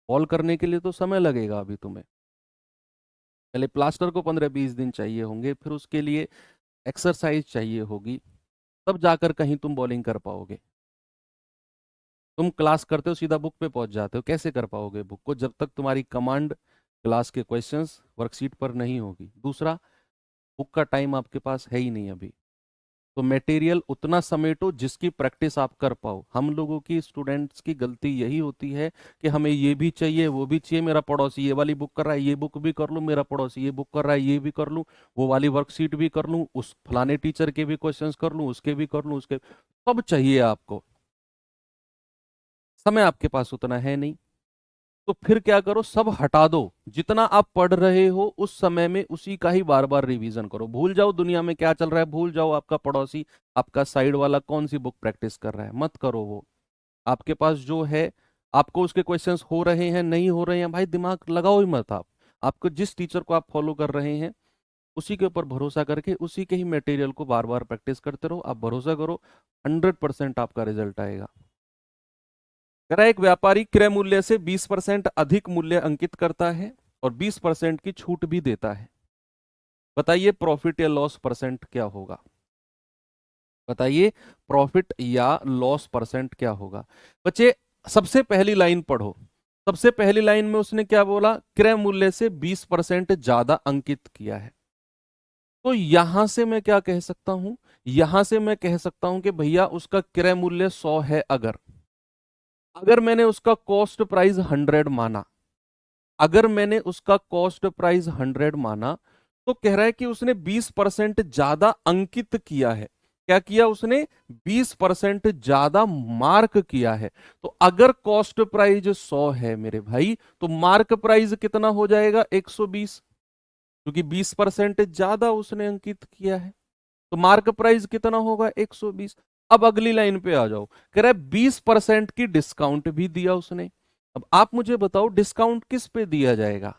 [SPEAKER 1] बॉल करने के लिए तो समय लगेगा अभी तुम्हें। पहले प्लास्टर को 15-20 दिन चाहिए होंगे, फिर उसके लिए एक्सरसाइज चाहिए होगी, तब जाकर कहीं तुम बॉलिंग कर पाओगे। तुम क्लास करते हो सीधा बुक पे पहुंच जाते हो, कैसे कर पाओगे बुक को जब तक तुम्हारी कमांड क्लास के क्वेश्चंस वर्कशीट पर नहीं होगी? दूसरा, बुक का टाइम आपके पास है ही नहीं अभी। तो मटेरियल उतना समेटो जिसकी प्रैक्टिस आप कर पाओ। हम लोगों की, स्टूडेंट्स की गलती यही होती है कि हमें ये भी चाहिए, वो भी चाहिए, मेरा पड़ोसी ये वाली बुक कर रहा है, ये बुक भी कर लूं, मेरा पड़ोसी ये बुक कर रहा है, ये भी कर लूं, वो वाली वर्कशीट भी कर लूं, उस फलाने टीचर के भी क्वेश्चंस कर लूं, उसके भी कर लूं, उसके सब चाहिए आपको। समय आपके पास उतना है नहीं। तो फिर क्या करो, सब हटा दो। जितना आप पढ़ रहे हो उस समय में उसी का ही बार बार रिवीजन करो। भूल जाओ दुनिया में क्या चल रहा है, भूल जाओ आपका पड़ोसी, आपका साइड वाला कौन सी बुक प्रैक्टिस कर रहा है, मत करो वो। आपके पास जो है, आपको उसके क्वेश्चंस हो रहे हैं नहीं हो रहे हैं, भाई दिमाग लगाओ ही मत आप। आपको जिस टीचर को आप फॉलो कर रहे हैं उसी के ऊपर भरोसा करके उसी के ही मटेरियल को बार बार प्रैक्टिस करते रहो। आप भरोसा करो, 100% आपका रिजल्ट आएगा। कह रहा है, एक व्यापारी क्रय मूल्य से 20% अधिक मूल्य अंकित करता है और 20% की छूट भी देता है। बताइए प्रॉफिट या लॉस परसेंट क्या होगा? बताइए प्रॉफिट या लॉस परसेंट क्या होगा? बच्चे सबसे पहली लाइन पढ़ो। सबसे पहली लाइन में उसने क्या बोला? क्रय मूल्य से 20% ज्यादा अंकित किया है। तो यहां से मैं क्या कह सकता हूं? यहां से मैं कह सकता हूं कि भैया उसका क्रय मूल्य 100 है। अगर अगर मैंने उसका कॉस्ट प्राइस 100 माना, अगर मैंने उसका कॉस्ट प्राइस 100 माना, तो कह रहा है कि उसने 20% ज्यादा अंकित किया है। क्या किया उसने? 20% ज्यादा मार्क किया है। तो अगर कॉस्ट प्राइस 100 है मेरे भाई, तो मार्क प्राइस कितना हो जाएगा? 120, क्योंकि 20% ज्यादा उसने अंकित किया है। तो मार्क प्राइस कितना होगा? 120। अब अगली लाइन पे आ जाओ। कह रहा है 20% की डिस्काउंट भी दिया उसने। अब आप मुझे बताओ डिस्काउंट किस पे दिया जाएगा?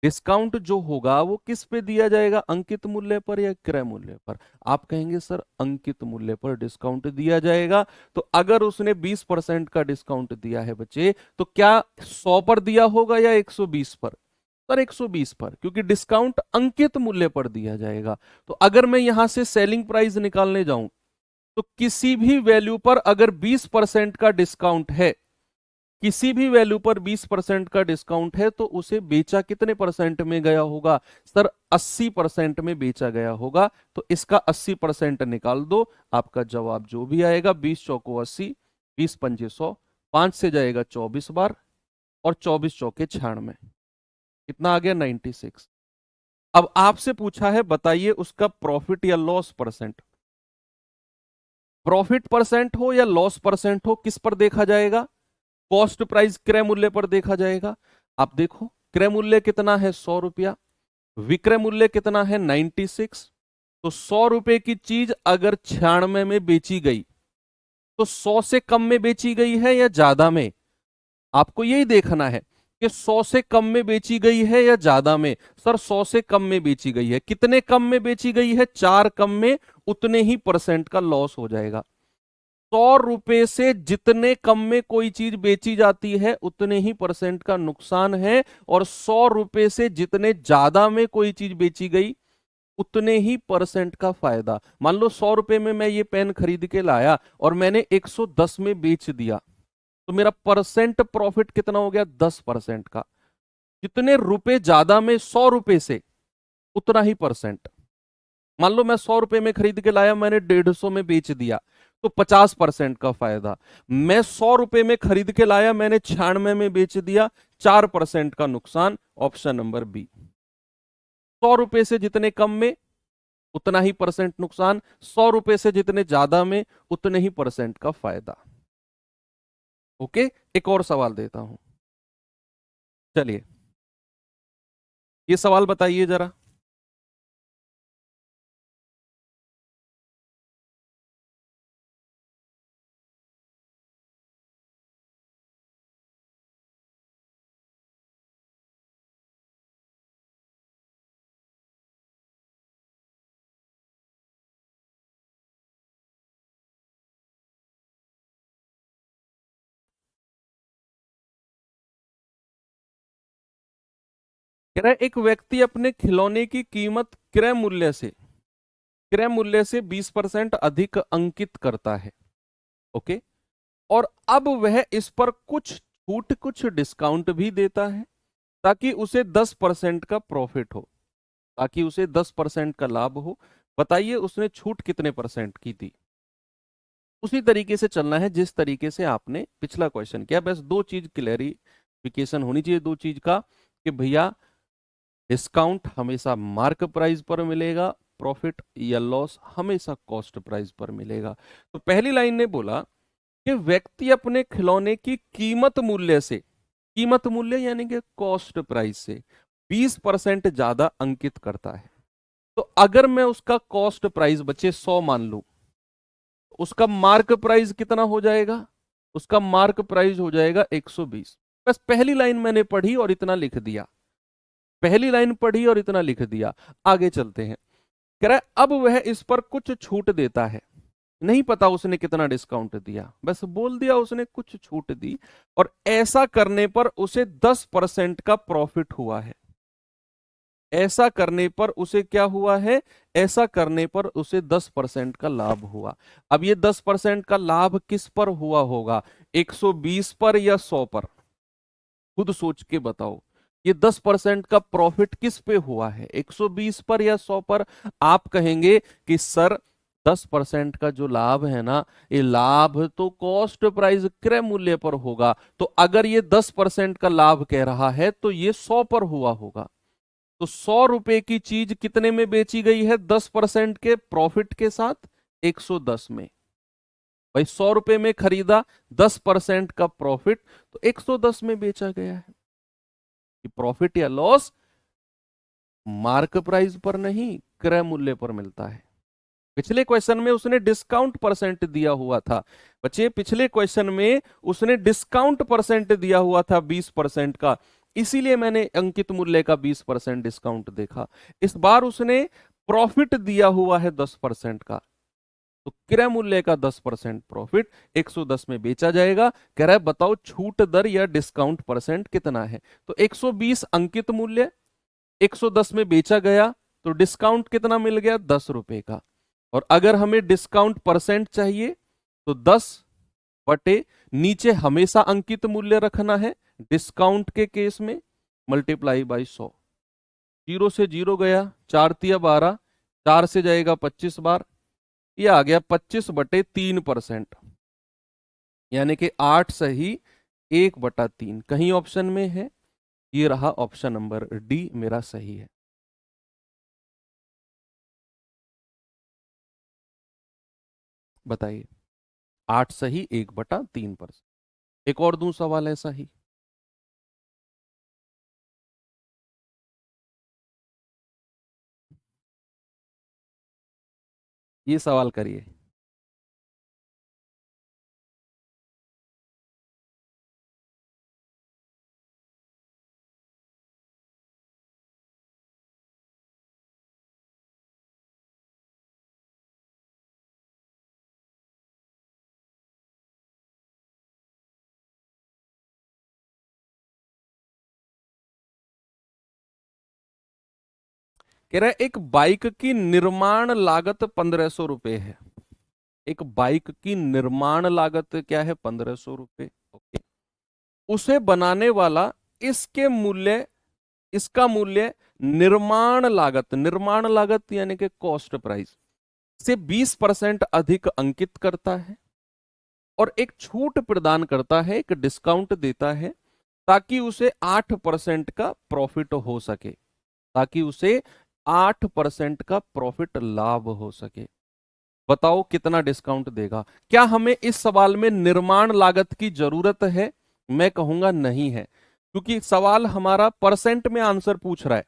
[SPEAKER 1] डिस्काउंट जो होगा वो किस पे दिया जाएगा? अंकित मूल्य पर या क्रय मूल्य पर? आप कहेंगे सर अंकित मूल्य पर डिस्काउंट दिया जाएगा। तो अगर उसने 20% का डिस्काउंट दिया है बच्चे, तो क्या 100 पर दिया होगा या 120 पर? सर 120 पर, क्योंकि डिस्काउंट अंकित मूल्य पर दिया जाएगा। तो अगर मैं यहां से सेलिंग प्राइस निकालने जाऊं, तो किसी भी वैल्यू पर अगर 20% का डिस्काउंट है, किसी भी वैल्यू पर 20% का डिस्काउंट है तो उसे बेचा कितने परसेंट में गया होगा? सर 80% में बेचा गया होगा। तो इसका 80% निकाल दो, आपका जवाब जो भी आएगा 20 चौको 80, 20 पंजे 100, 5 से जाएगा 24 बार और 24 चौके 96, कितना आ गया? 96। अब आपसे पूछा है बताइए उसका प्रॉफिट या लॉस परसेंट। प्रॉफिट परसेंट हो या लॉस परसेंट हो, किस पर देखा जाएगा? कॉस्ट प्राइस क्रय मूल्य पर देखा जाएगा। आप देखो क्रय मूल्य कितना है? 100 रुपया। विक्रय मूल्य कितना है? 96। तो 100 रुपए की चीज अगर 96 में बेची गई तो 100 से कम में बेची गई है या ज्यादा में? आपको यही देखना है कि 100 से कम में बेची गई है या ज्यादा में। सर 100 से कम में बेची गई है। कितने कम में बेची गई है? 4 कम में। उतने ही परसेंट का लॉस हो जाएगा। 100 रुपए से जितने कम में कोई चीज बेची जाती है उतने ही परसेंट का नुकसान है, और 100 रुपए से जितने ज्यादा में कोई चीज बेची गई उतने ही परसेंट का फायदा। मान लो 100 रुपए में मैं ये पेन खरीद के लाया और मैंने 110 में बेच दिया, तो मेरा परसेंट प्रॉफिट कितना हो गया? 10% का। जितने रुपए ज्यादा में 100 रुपए से उतना ही परसेंट। मान लो मैं 100 रुपए में खरीद के लाया, मैंने 150 में बेच दिया, तो 50% का फायदा। मैं 100 रुपए में खरीद के लाया, मैंने 96 में बेच दिया, 4% का नुकसान। Option number B. 100 रुपए से जितने कम में उतना ही परसेंट नुकसान, 100 रुपए से जितने ज्यादा में उतने ही परसेंट का फायदा। ओके, एक और सवाल देता हूं। चलिए ये सवाल बताइए जरा। कह रहा है एक व्यक्ति अपने खिलौने की कीमत क्रय मूल्य से 20% अधिक अंकित करता है। ओके, और अब वह इस पर कुछ छूट कुछ डिस्काउंट भी देता है ताकि उसे 10% का प्रॉफिट हो, ताकि उसे 10% का लाभ हो। बताइए उसने छूट कितने परसेंट की थी? उसी तरीके से चलना है जिस तरीके से आपने पिछला क्वेश्चन किया। बस दो चीज क्लैरिफिकेशन होनी चाहिए, दो चीज का, कि भैया डिस्काउंट हमेशा मार्क प्राइस पर मिलेगा, प्रॉफिट या लॉस हमेशा कॉस्ट प्राइस पर मिलेगा। तो पहली लाइन ने बोला कि व्यक्ति अपने खिलौने की कीमत मूल्य यानी कि कॉस्ट प्राइस से 20% ज्यादा अंकित करता है। तो अगर मैं उसका कॉस्ट प्राइस बच्चे 100 मान लू, उसका मार्क प्राइस कितना हो जाएगा? उसका मार्क प्राइस हो जाएगा 120। बस पहली लाइन मैंने पढ़ी और इतना लिख दिया, पहली लाइन पढ़ी और इतना लिख दिया। आगे चलते हैं। कह रहा है अब वह इस पर कुछ छूट देता है। नहीं पता उसने कितना डिस्काउंट दिया, बस बोल दिया उसने कुछ छूट दी, और ऐसा करने पर उसे 10% का प्रॉफिट हुआ है। ऐसा करने पर उसे क्या हुआ है? ऐसा करने पर उसे 10% का लाभ हुआ। अब ये 10% का लाभ किस पर हुआ होगा? 120 पर या 100 पर? खुद सोच के बताओ, ये 10% का प्रॉफिट किस पे हुआ है? 120 पर या 100 पर? आप कहेंगे कि सर 10% का जो लाभ है ना, ये लाभ तो कॉस्ट प्राइस क्रय मूल्य पर होगा। तो अगर ये 10% का लाभ कह रहा है तो ये 100 पर हुआ होगा। तो 100 रुपए की चीज कितने में बेची गई है? 10% के प्रॉफिट के साथ 110 में। भाई 100 रुपए में खरीदा, 10% का प्रॉफिट, तो 110 में बेचा गया है। कि प्रॉफिट या लॉस मार्क प्राइस पर नहीं, क्रय मूल्य पर मिलता है। पिछले क्वेश्चन में उसने डिस्काउंट परसेंट दिया हुआ था बच्चे, पिछले क्वेश्चन में उसने डिस्काउंट परसेंट दिया हुआ था 20% का, इसीलिए मैंने अंकित मूल्य का 20% डिस्काउंट देखा। इस बार उसने प्रॉफिट दिया हुआ है 10% का, तो क्रय मूल्य का 10% प्रॉफिट 110 में बेचा जाएगा। कह रहा है बताओ छूट दर या डिस्काउंट परसेंट कितना है? तो 120 अंकित मूल्य, 110 में बेचा गया, तो डिस्काउंट कितना मिल गया? 10 रुपए का। और अगर हमें डिस्काउंट परसेंट चाहिए तो 10 बटे नीचे हमेशा अंकित मूल्य रखना है डिस्काउंट के केस में, मल्टीप्लाई बाई 100। 0 से 0 गया, 4 तिया 12, 4 से जाएगा 25 बार, ये आ गया 25/3%, यानी कि 8 सही 1/3 कहीं ऑप्शन में है, ये रहा ऑप्शन नंबर डी मेरा सही है। बताइए, 8 सही 1/3%। एक और दूं सवाल ऐसा ही। ये सवाल करिए। कह रहा है एक बाइक की निर्माण लागत 1500 रुपए है। एक बाइक की निर्माण लागत क्या है? 1500 रुपए। ओके, उसे बनाने वाला इसके मूल्य, इसका मूल्य निर्माण लागत यानी कि कॉस्ट प्राइस से 20% अधिक अंकित करता है और एक छूट प्रदान करता है, एक डिस्काउंट देता है ताकि उसे 8% का प्रॉफिट हो सके, ताकि उसे 8% का प्रॉफिट लाभ हो सके। बताओ कितना डिस्काउंट देगा? क्या हमें इस सवाल में निर्माण लागत की जरूरत है? मैं कहूंगा नहीं है, क्योंकि सवाल हमारा परसेंट में आंसर पूछ रहा है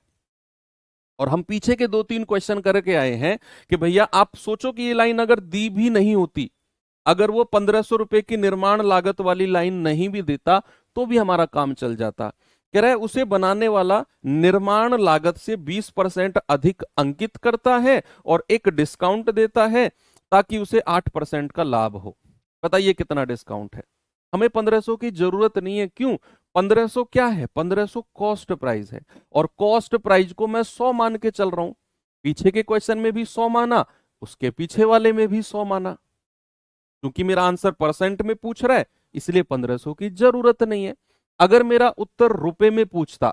[SPEAKER 1] और हम पीछे के 2-3 क्वेश्चन करके आए हैं कि भैया आप सोचो कि ये लाइन अगर दी भी नहीं होती, अगर वो 1500 रुपए की निर्माण लागत वाली लाइन नहीं भी देता तो भी हमारा काम चल जाता। कह रहा है उसे बनाने वाला निर्माण लागत से 20% अधिक अंकित करता है और एक डिस्काउंट देता है ताकि उसे 8% का लाभ हो। बताइए कितना डिस्काउंट है? हमें 1500 की जरूरत नहीं है। क्यों? 1500 क्या है? 1500 कॉस्ट प्राइस है और कॉस्ट प्राइस को मैं 100 मान के चल रहा हूं। पीछे के क्वेश्चन में भी 100 माना, उसके पीछे वाले में भी 100 माना। क्योंकि मेरा आंसर परसेंट में पूछ रहा है इसलिए 1500 की जरूरत नहीं है। अगर मेरा उत्तर रुपए में पूछता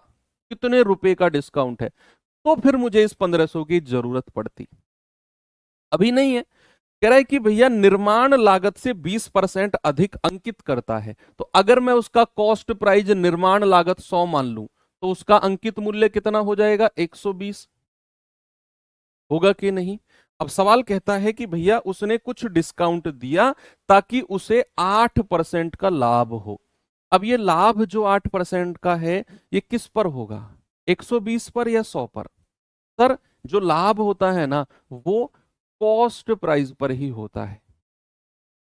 [SPEAKER 1] कितने रुपए का डिस्काउंट है, तो फिर मुझे इस 1500 की जरूरत पड़ती। अभी नहीं है। कह रहा है कि भैया निर्माण लागत से 20% अधिक अंकित करता है, तो अगर मैं उसका कॉस्ट प्राइस निर्माण लागत 100 मान लूं तो उसका अंकित मूल्य कितना हो जाएगा? 120। होगा कि नहीं? अब सवाल कहता है कि भैया उसने कुछ डिस्काउंट दिया ताकि उसे 8% का लाभ हो। अब ये लाभ जो 8% का है ये किस पर होगा? 120 पर या 100 पर? सर, जो लाभ होता है ना वो कॉस्ट प्राइस पर ही होता है,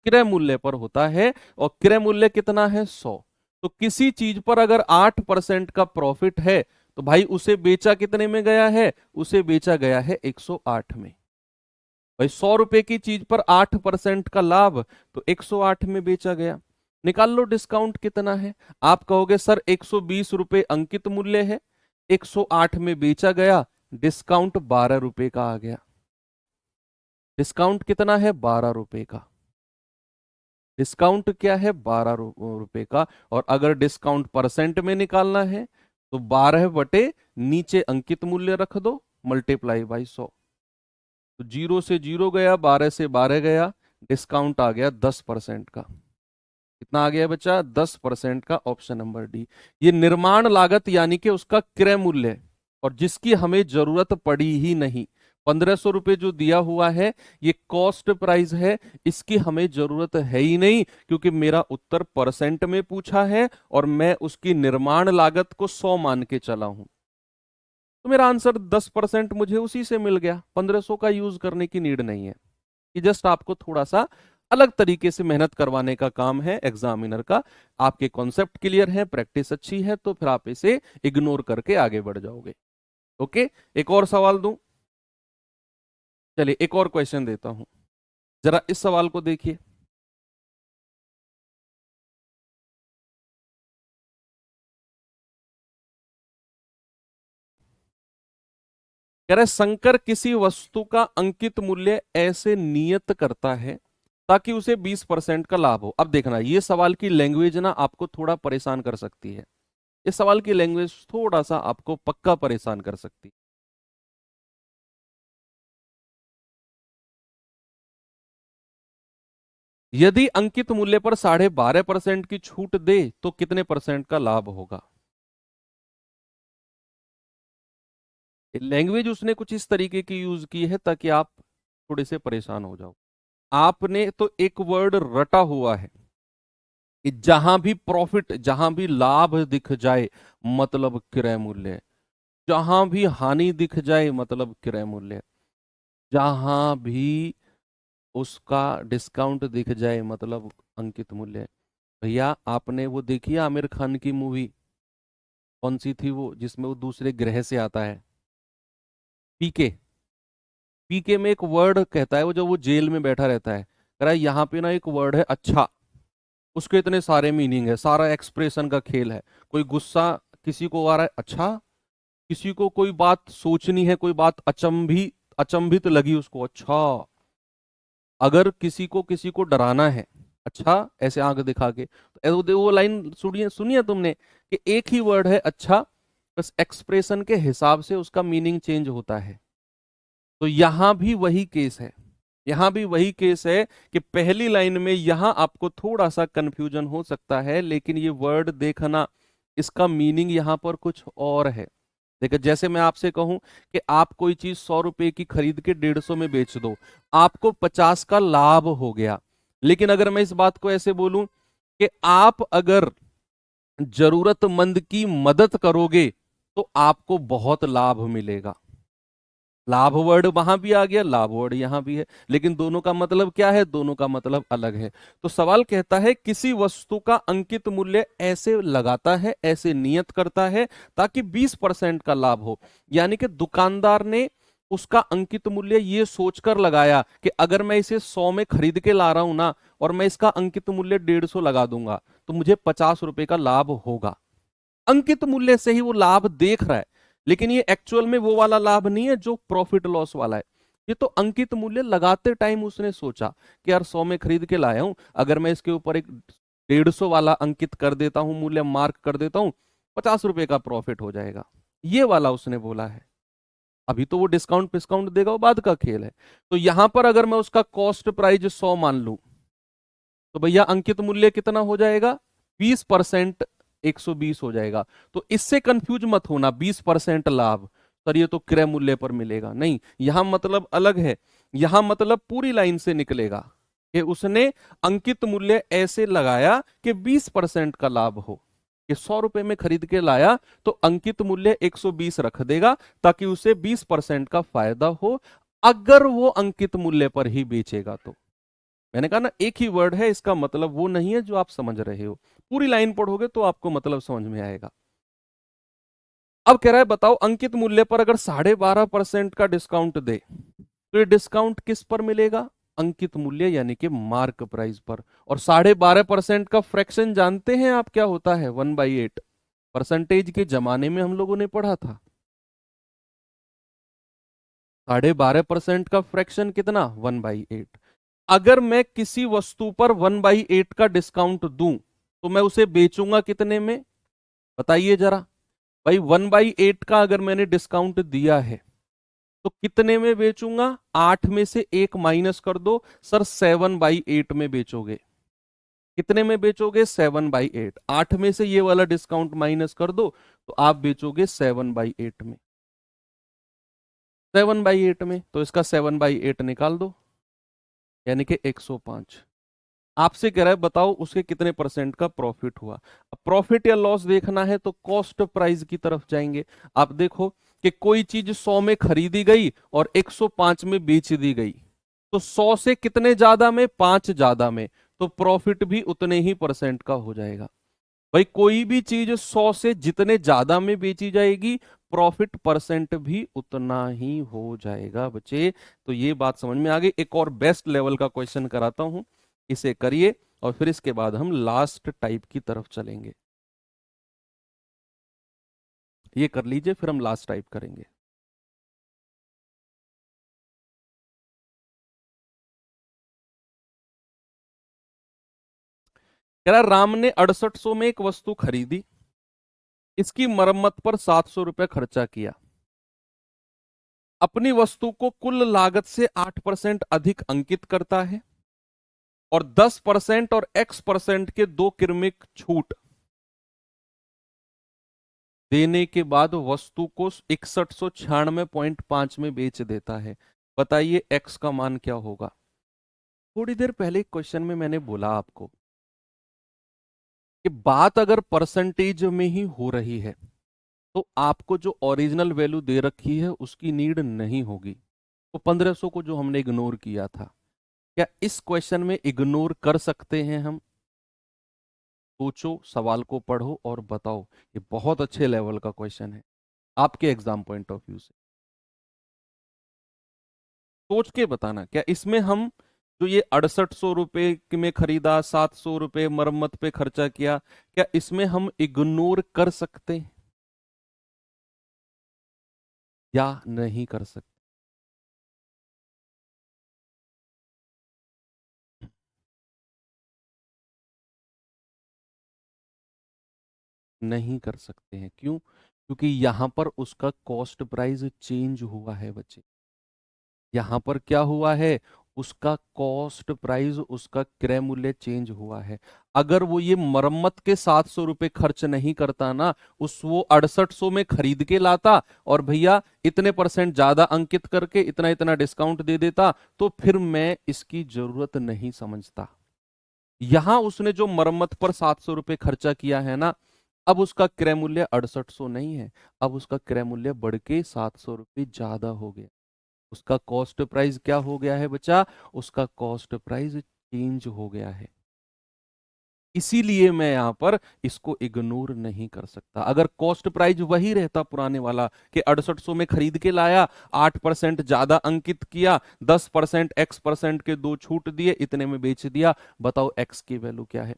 [SPEAKER 1] क्रय मूल्य पर होता है, और क्रय मूल्य कितना है? 100। तो किसी चीज पर अगर 8% का प्रॉफिट है तो भाई उसे बेचा कितने में गया है? उसे बेचा गया है 108 में। भाई 100 रुपए की चीज पर 8% का लाभ, तो 108 में बेचा गया। निकाल लो डिस्काउंट कितना है। आप कहोगे सर 120 रुपए अंकित मूल्य है, 108 में बेचा गया, डिस्काउंट 12 रुपए का आ गया। डिस्काउंट कितना है? 12 रुपए का। डिस्काउंट क्या है? 12 रुपए का। और अगर डिस्काउंट परसेंट में निकालना है तो 12 बटे नीचे अंकित मूल्य रख दो, मल्टीप्लाई बाई 100। तो 0 से 0 गया, 12 से 12 गया, डिस्काउंट आ गया 10% का। कितना आ गया बच्चा? 10% का, ऑप्शन नंबर डी। ये निर्माण लागत यानी कि उसका क्रय मूल्य, और जिसकी हमें जरूरत पड़ी ही नहीं। 1500 रुपए जो दिया हुआ है ये कॉस्ट प्राइस है, इसकी हमें जरूरत है ही नहीं, क्योंकि मेरा उत्तर परसेंट में पूछा है और मैं उसकी निर्माण लागत को 100 मान के चला हूं। तो मेरा आंसर 10% मुझे उसी से मिल गया। 1500 का यूज करने की नीड नहीं है। कि जस्ट आपको थोड़ा सा अलग तरीके से मेहनत करवाने का काम है एग्जामिनर का। आपके कॉन्सेप्ट क्लियर है, प्रैक्टिस अच्छी है, तो फिर आप इसे इग्नोर करके आगे बढ़ जाओगे। ओके, एक और सवाल दूं? चलिए एक और क्वेश्चन देता हूं, जरा इस सवाल को देखिए। कह रहे शंकर किसी वस्तु का अंकित मूल्य ऐसे नियत करता है ताकि उसे 20% का लाभ हो। अब देखना, ये सवाल की लैंग्वेज ना आपको थोड़ा परेशान कर सकती है। इस सवाल की लैंग्वेज थोड़ा सा आपको पक्का परेशान कर सकती है। यदि अंकित मूल्य पर 12.5% की छूट दे तो कितने परसेंट का लाभ होगा? लैंग्वेज उसने कुछ इस तरीके की यूज की है ताकि आप थोड़े से परेशान हो जाओ। आपने तो एक वर्ड रटा हुआ है कि जहां भी प्रॉफिट, जहां भी लाभ दिख जाए मतलब क्रय मूल्य, जहां भी हानि दिख जाए मतलब क्रय मूल्य, जहां भी उसका डिस्काउंट दिख जाए मतलब अंकित मूल्य। भैया आपने वो देखी है आमिर खान की मूवी, कौन सी थी वो जिसमें वो दूसरे ग्रह से आता है? पीके। पीके में एक वर्ड कहता है वो, जब वो जेल में बैठा रहता है, कह रहा है यहाँ पे ना एक वर्ड है अच्छा, उसके इतने सारे मीनिंग है, सारा एक्सप्रेशन का खेल है। कोई गुस्सा किसी को आ रहा है अच्छा, किसी को कोई बात सोचनी है, कोई बात अचंभित लगी उसको अच्छा, अगर किसी को डराना है अच्छा, ऐसे आंख दिखा के, तो वो लाइन सुनिए, सुनिए तुमने कि एक ही वर्ड है अच्छा, बस एक्सप्रेशन के हिसाब से उसका मीनिंग चेंज होता है। तो यहां भी वही केस है, यहां भी वही केस है कि पहली लाइन में यहां आपको थोड़ा सा कंफ्यूजन हो सकता है, लेकिन ये वर्ड देखना, इसका मीनिंग यहां पर कुछ और है। देखिए जैसे मैं आपसे कहूं कि आप कोई चीज 100 रुपए की खरीद के 150 में बेच दो, आपको 50 का लाभ हो गया। लेकिन अगर मैं इस बात को ऐसे बोलूं कि आप अगर जरूरतमंद की मदद करोगे तो आपको बहुत लाभ मिलेगा। लाभ वर्ड वहां भी आ गया, लाभ वर्ड यहां भी है, लेकिन दोनों का मतलब क्या है? दोनों का मतलब अलग है। तो सवाल कहता है किसी वस्तु का अंकित मूल्य ऐसे लगाता है, ऐसे नियत करता है ताकि 20% का लाभ हो। यानी कि दुकानदार ने उसका अंकित मूल्य ये सोचकर लगाया कि अगर मैं इसे 100 में खरीद के ला रहा हूं ना, और मैं इसका अंकित मूल्य 150 लगा दूंगा, तो मुझे 50 रुपए का लाभ होगा। अंकित मूल्य से ही वो लाभ देख रहा है, लेकिन ये एक्चुअल में वो वाला लाभ नहीं है जो प्रॉफिट लॉस वाला है। ये तो अंकित मूल्य लगाते टाइम उसने सोचा कि यार 100 में खरीद के लाया हूं, अगर मैं इसके ऊपर एक 150 वाला अंकित कर देता हूं, मूल्य मार्क कर देता हूं, 50 रुपए का प्रॉफिट हो जाएगा। ये वाला उसने बोला है। अभी तो वो डिस्काउंट डिस्काउंट देगा, वो बाद का खेल है। तो यहां पर अगर मैं उसका कॉस्ट प्राइस 100 मान लूं, तो भैया अंकित मूल्य कितना हो जाएगा? 20%, 120 हो जाएगा। तो इससे कंफ्यूज मत होना, 20% लाभ सर ये तो क्रय मूल्य पर मिलेगा, नहीं, यहां मतलब अलग है। यहां मतलब पूरी लाइन से निकलेगा कि उसने अंकित मूल्य ऐसे लगाया कि 20% का लाभ हो, कि 100 रुपए में खरीद के लाया तो अंकित मूल्य 120 रख देगा ताकि उसे 20% का फायदा हो, अगर वो अंकित मूल्य पर ही बेचेगा तो। मैंने कहा ना एक ही वर्ड है, इसका मतलब वो नहीं है जो आप समझ रहे हो। पूरी लाइन पढ़ोगे तो आपको मतलब समझ में आएगा। अब कह रहा है बताओ अंकित मूल्य पर अगर 12.5% का डिस्काउंट दे तो ये डिस्काउंट किस पर मिलेगा? अंकित मूल्य यानी कि मार्क प्राइस पर। और 12.5% का फ्रैक्शन जानते हैं आप क्या होता है? 1/8। परसेंटेज के जमाने में हम लोगों ने पढ़ा था। 12.5% का फ्रैक्शन कितना? 1/8। अगर मैं किसी वस्तु पर 1/8 का डिस्काउंट दूं तो मैं उसे बेचूंगा कितने में? बताइए जरा। भाई 1/8 का अगर मैंने डिस्काउंट दिया है तो कितने में बेचूंगा? 8 में से एक माइनस कर दो सर, 7/8 में बेचोगे। कितने में बेचोगे? 7/8। 8 में से ये वाला डिस्काउंट माइनस कर दो तो आप बेचोगे 7/8 में। 7/8 में, तो इसका 7/8 निकाल दो, यानी कि 105। आपसे कह रहा है बताओ उसके कितने परसेंट का प्रॉफिट हुआ। अब प्रॉफिट या लॉस देखना है तो कॉस्ट प्राइस की तरफ जाएंगे। आप देखो कि कोई चीज 100 में खरीदी गई और 105 में बेच दी गई, तो 100 से कितने ज्यादा में? 5 ज्यादा में, तो प्रॉफिट भी उतने ही परसेंट का हो जाएगा। भाई कोई भी चीज 100 से जितने ज्यादा में बेची जाएगी, प्रॉफिट परसेंट भी उतना ही हो जाएगा बच्चे। तो ये बात समझ में आ गई। एक और बेस्ट लेवल का क्वेश्चन कराता हूं, इसे करिए और फिर इसके बाद हम लास्ट टाइप की तरफ चलेंगे। ये कर लीजिए, फिर हम लास्ट टाइप करेंगे। कह रहा राम ने 6800 में एक वस्तु खरीदी, इसकी मरम्मत पर 700 रुपए खर्चा किया, अपनी वस्तु को कुल लागत से 8% अधिक अंकित करता है और 10% और X% के 2 क्रमिक छूट देने के बाद वस्तु को 6196.5 में बेच देता है। बताइए X का मान क्या होगा। थोड़ी देर पहले क्वेश्चन में मैंने बोला आपको कि बात अगर परसेंटेज में ही हो रही है तो आपको जो ओरिजिनल वैल्यू दे रखी है उसकी नीड नहीं होगी। तो 1500 को जो हमने इग्नोर किया था, क्या इस क्वेश्चन में इग्नोर कर सकते हैं हम? सोचो, सवाल को पढ़ो और बताओ। ये बहुत अच्छे लेवल का क्वेश्चन है आपके एग्जाम पॉइंट ऑफ व्यू से। सोच के बताना, क्या इसमें हम जो ये 6800 रुपए में खरीदा, 700 रुपए मरम्मत पे खर्चा किया, क्या इसमें हम इग्नोर कर सकते हैं या नहीं कर सकते? नहीं कर सकते हैं। क्यों? क्योंकि यहां पर उसका कॉस्ट प्राइस चेंज हुआ है बच्चे। यहां पर क्या हुआ है? उसका कॉस्ट प्राइस, उसका क्रय मूल्य चेंज हुआ है। अगर वो ये मरम्मत के 700 रुपए खर्च नहीं करता ना, उस वो 6800 में खरीद के लाता और भैया इतने % ज्यादा अंकित करके इतना इतना डिस्काउंट दे देता, तो फिर मैं इसकी जरूरत नहीं समझता। यहां उसने जो मरम्मत पर 700 रुपए खर्चा किया है ना, अब उसका क्रय मूल्य 6800 नहीं है, अब उसका क्रय मूल्य बढ़ के 700 रुपये ज्यादा हो गया। उसका कॉस्ट प्राइस क्या हो गया है बच्चा? उसका कॉस्ट प्राइस चेंज हो गया है। इसीलिए मैं यहां पर इसको इग्नोर नहीं कर सकता। अगर कॉस्ट प्राइस वही रहता पुराने वाला कि 6800 में खरीद के लाया, 8% ज्यादा अंकित किया, 10% X% के 2 छूट दिए, इतने में बेच दिया, बताओ X की वैल्यू क्या है?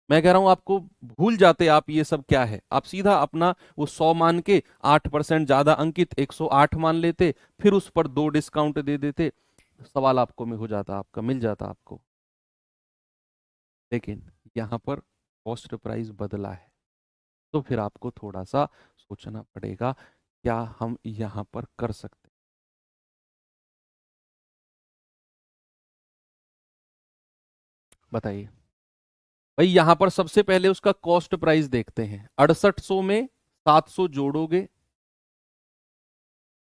[SPEAKER 1] मैं कह रहा हूं आपको भूल जाते आप ये सब क्या है, आप सीधा अपना वो 100 मान के 8% ज्यादा अंकित 108 मान लेते, फिर उस पर 2 डिस्काउंट दे देते, सवाल आपको में हो जाता, आपका मिल जाता आपको। लेकिन यहाँ पर कॉस्ट प्राइस बदला है, तो फिर आपको थोड़ा सा सोचना पड़ेगा, क्या हम यहाँ पर कर सकते? बताइए भाई। यहां पर सबसे पहले उसका कॉस्ट प्राइस देखते हैं। 6800 में 700 जोड़ोगे,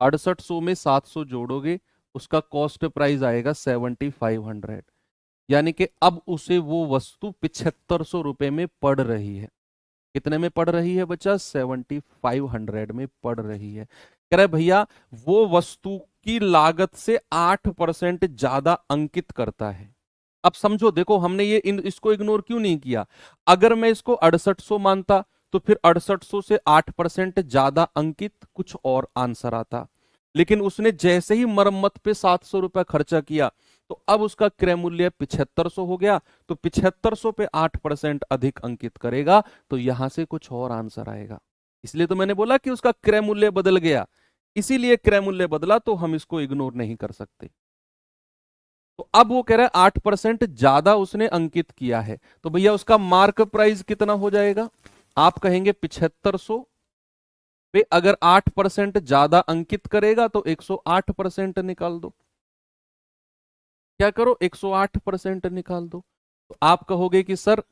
[SPEAKER 1] 6800 में 700 जोड़ोगे, उसका कॉस्ट प्राइस आएगा 7500। यानी कि अब उसे वो वस्तु 7500 रुपए में पड़ रही है। कितने में पड़ रही है बच्चा? 7500 में पड़ रही है। कह रहे भैया वो वस्तु की लागत से 8% ज्यादा अंकित करता है। अब समझो, देखो हमने ये इसको इग्नोर क्यों नहीं किया। अगर मैं इसको 6800 मानता तो फिर 6800 से 8% ज्यादा अंकित कुछ और आंसर आता। लेकिन उसने जैसे ही मरम्मत पे 700 रुपया खर्चा किया, तो अब उसका क्रय मूल्य 7500 हो गया, तो 7500 पे 8% अधिक अंकित करेगा, तो यहां से कुछ और आंसर आएगा। इसलिए तो मैंने बोला कि उसका क्रय मूल्य बदल गया, इसीलिए क्रय मूल्य बदला, तो हम इसको इग्नोर नहीं कर सकते। तो अब वो कह रहा है 8% ज्यादा उसने अंकित किया है, तो भैया उसका मार्क प्राइस कितना हो जाएगा? आप कहेंगे 7500 पे अगर 8% ज्यादा अंकित करेगा तो 108% निकाल दो। क्या करो? 108% निकाल दो। तो आप कहोगे कि सर